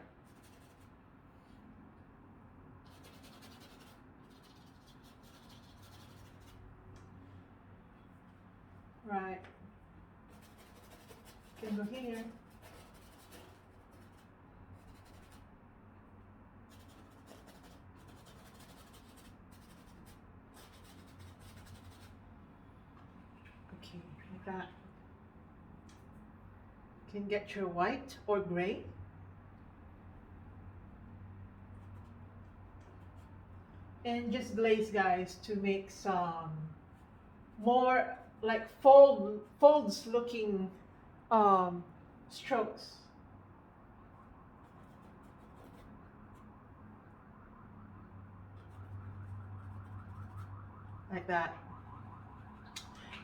Right. Can go here. Okay, like that. You can get your white or gray. And just glaze, guys, to make some more like folds looking strokes. Like that.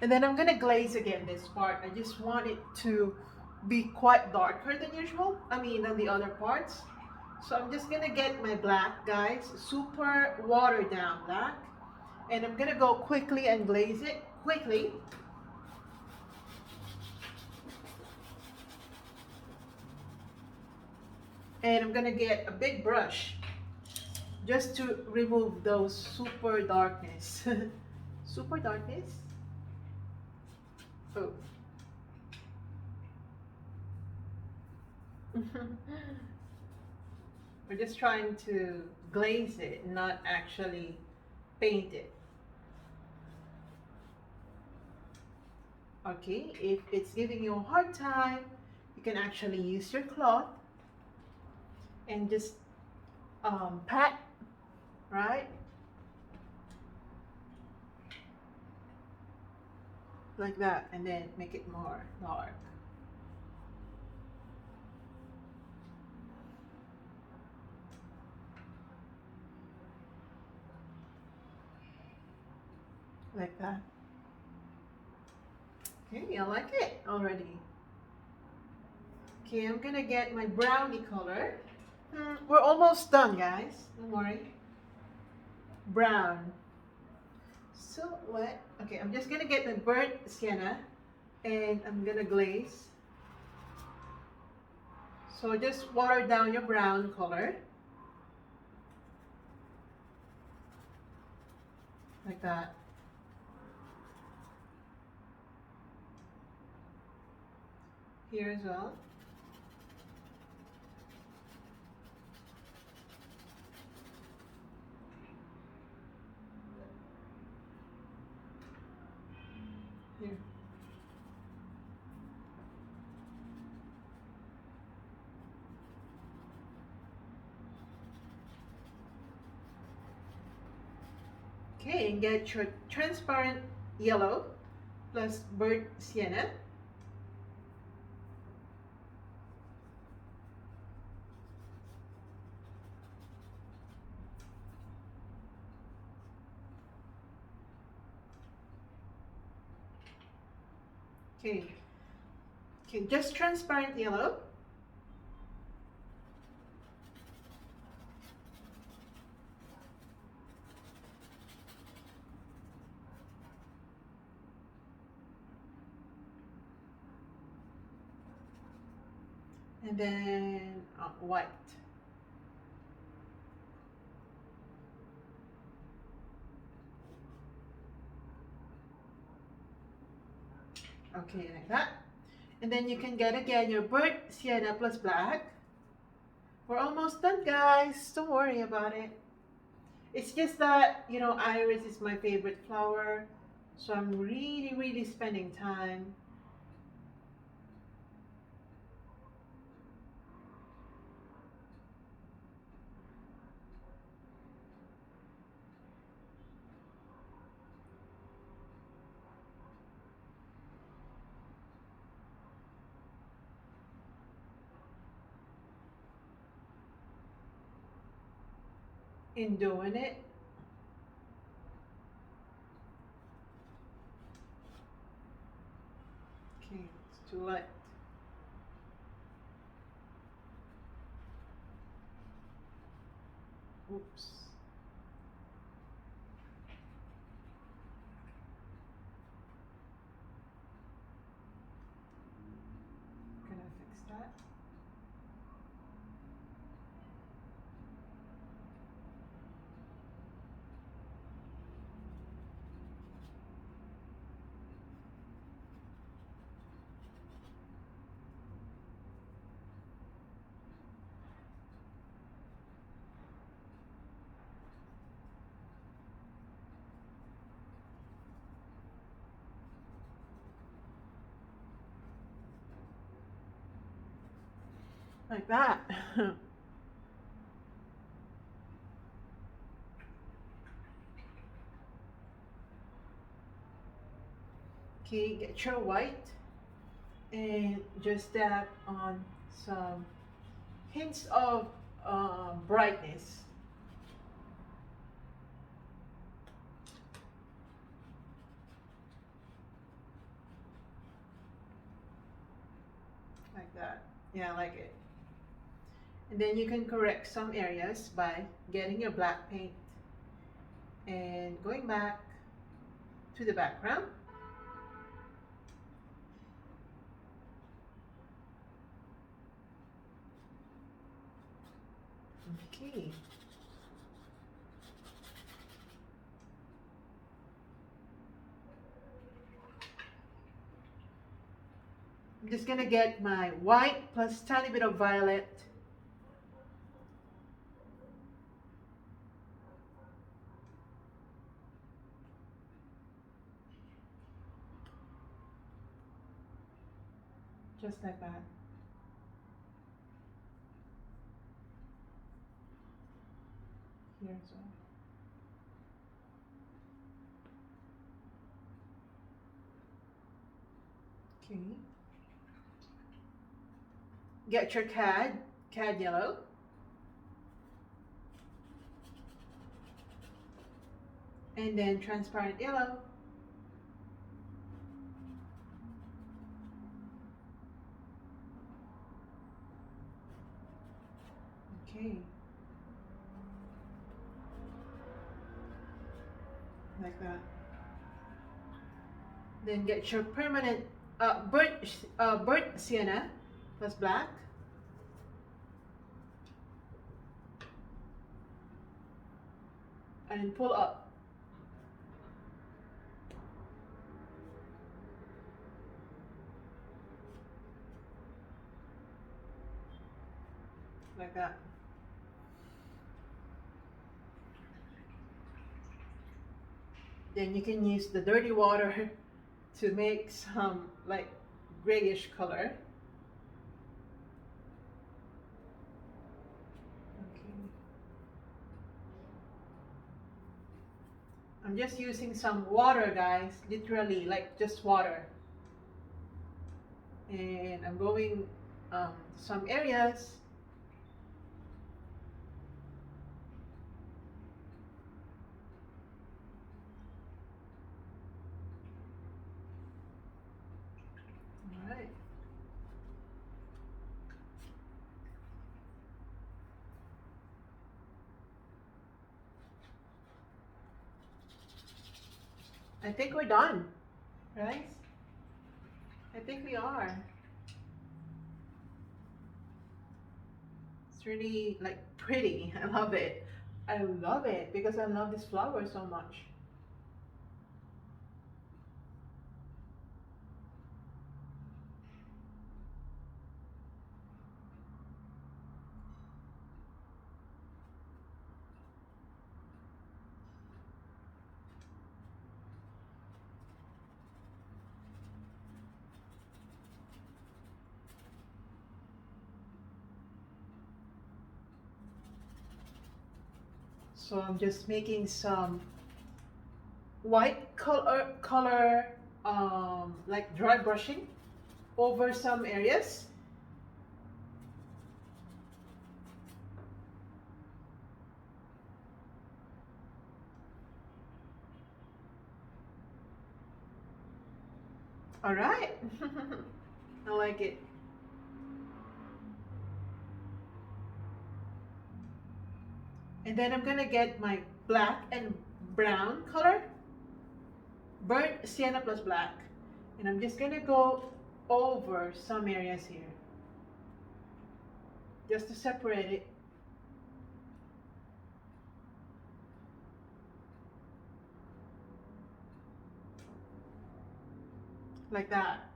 And then I'm gonna glaze again this part. I just want it to be quite darker than usual. I mean, than the other parts. So I'm just gonna get my black, guys, super watered down black. And I'm gonna go quickly and glaze it quickly. And I'm gonna get a big brush just to remove those super darkness. Super darkness. Oh. We're just trying to glaze it, not actually paint it. Okay, if it's giving you a hard time, you can actually use your cloth and just pat, right? Like that, and then make it more dark. like that. Okay, I like it already. Okay, I'm gonna get my brownie color. We're almost done, guys. Don't worry. Brown. So wet. Okay, I'm just gonna get the burnt sienna and I'm gonna glaze. So just water down your brown color. Like that. Here as well. Here. Okay, and get your transparent yellow plus burnt sienna. Okay. Okay, just transparent yellow. And then white. Okay, like that. And then you can get again your burnt sienna plus black. We're almost done, guys. Don't worry about it. It's just that, you know, iris is my favorite flower. So I'm really, really spending time. In doing it. Okay, it's too light. Oops. Gonna fix that. Like that. Okay, get your white and just dab on some hints of brightness. Like that. Yeah, I like it. And then you can correct some areas by getting your black paint and going back to the background. Okay. I'm just gonna get my white plus tiny bit of violet. Just like that. Here as well. Okay. Get your cad yellow. And then transparent yellow. Okay, like that. Then get your permanent burnt sienna plus black. And pull up. Like that. Then you can use the dirty water to make some like grayish color. Okay. I'm just using some water, guys, literally like just water. And I'm going some areas. All right. I think we're done, right? I think we are. It's really like pretty. I love it. I love it because I love this flower so much. So I'm just making some white color like dry brushing over some areas. All right. I like it. And then I'm gonna get my black and brown color, burnt sienna plus black, and I'm just gonna go over some areas here just to separate it. Like that.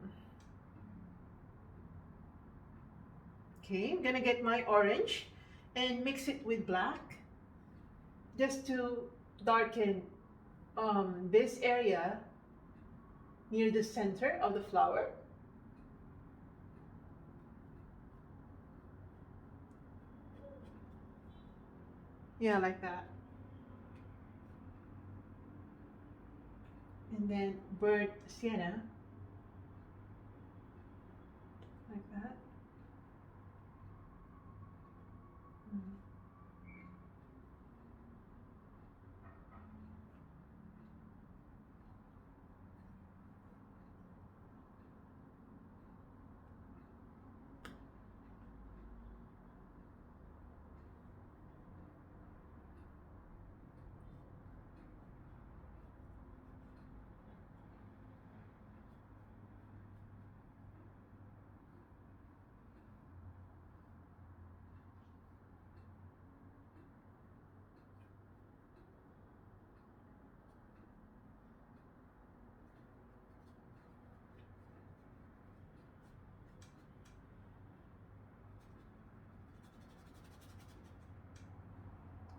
Okay, I'm gonna get my orange and mix it with black just to darken this area near the center of the flower. Yeah, like that. And then burnt sienna, like that. Mm.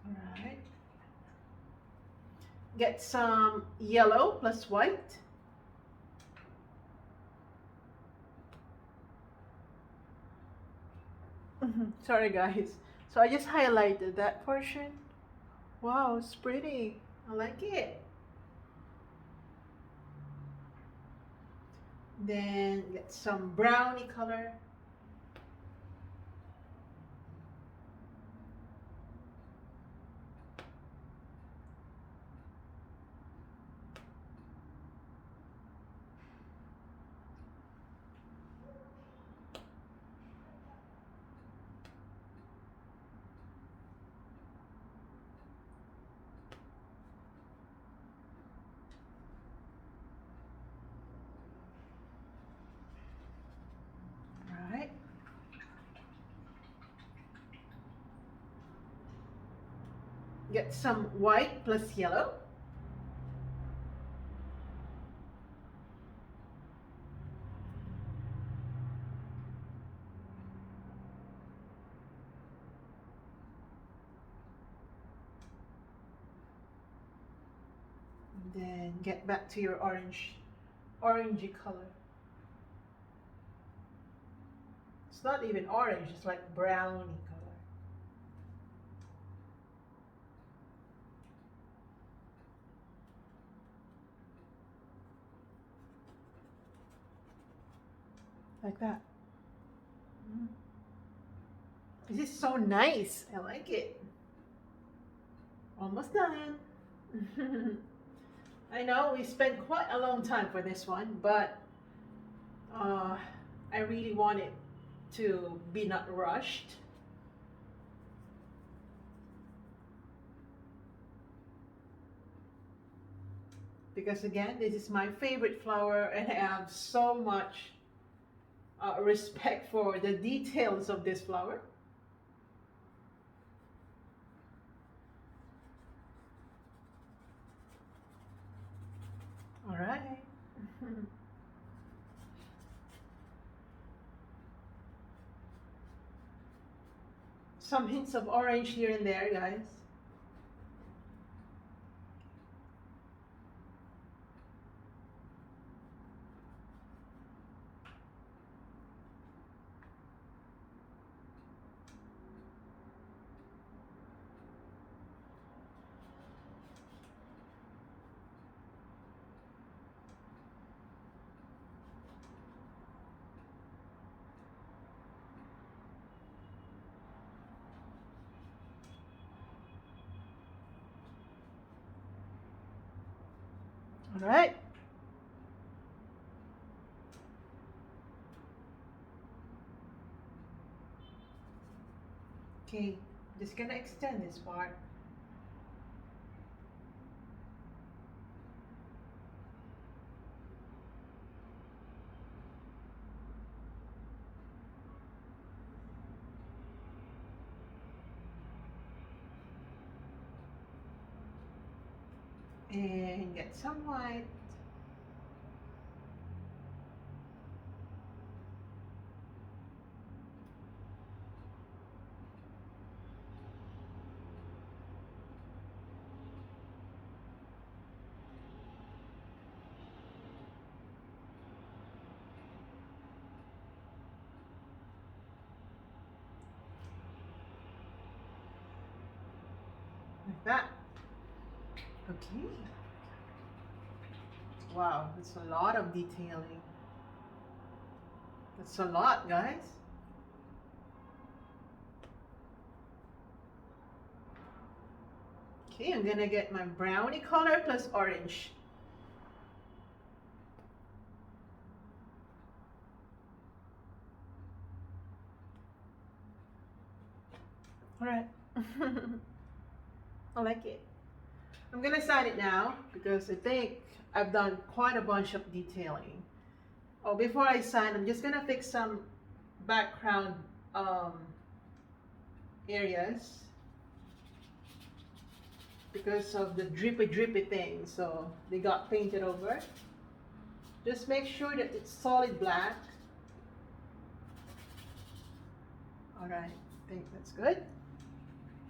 All right. Get some yellow plus white. Sorry guys. So I just highlighted that portion. Wow, it's pretty. I like it. Then get some brownie color. Get some white plus yellow. Then get back to your orangey color. It's not even orange, it's like browny color. Like that. This is so nice. I like it. Almost done. I know we spent quite a long time for this one, but I really want it to be not rushed. Because again, this is my favorite flower and I have so much respect for the details of this flower. All right. Some hints of orange here and there, guys. All right. Okay, just gonna extend this part. And get some white. Like that. Okay. Wow, that's a lot of detailing. That's a lot, guys. Okay, I'm gonna get my brownie color plus orange. All right. I like it. I'm gonna sign it now because I think I've done quite a bunch of detailing. Oh, before I sign, I'm just gonna fix some background areas because of the drippy thing, so they got painted over. Just make sure that it's solid black. All right, I think that's good.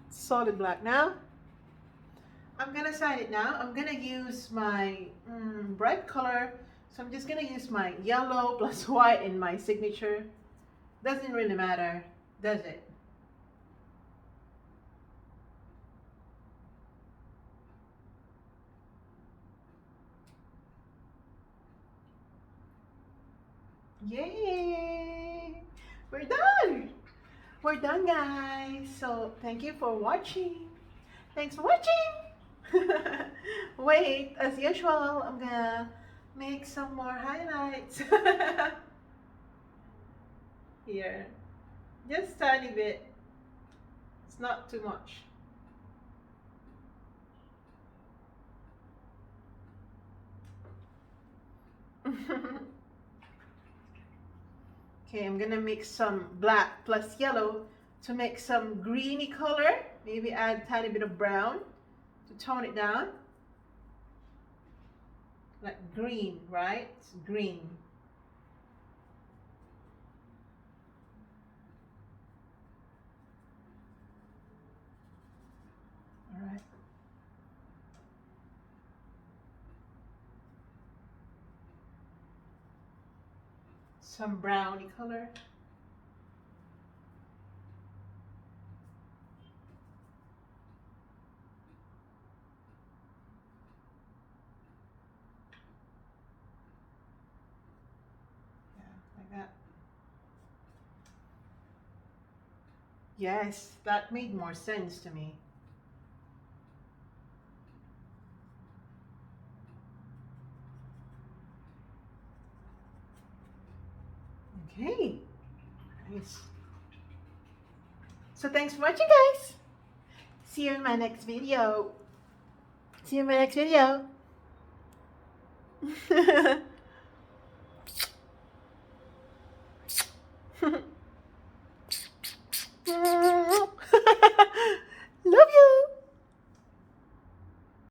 Solid black now. I'm gonna sign it now. I'm gonna use my bright color. So I'm just gonna use my yellow plus white in my signature. Doesn't really matter, does it? Yay! We're done! We're done, guys. So thank you for watching. Thanks for watching! Wait, as usual, I'm gonna make some more highlights. Here. Just tiny bit. It's not too much. Okay, I'm gonna mix some black plus yellow to make some greeny color. Maybe add a tiny bit of brown. to tone it down. Like green, right? It's green. All right. Some browny color. Yeah, like that. Yes, that made more sense to me. Okay, nice. So thanks for watching, guys. See you in my next video. See you in my next video.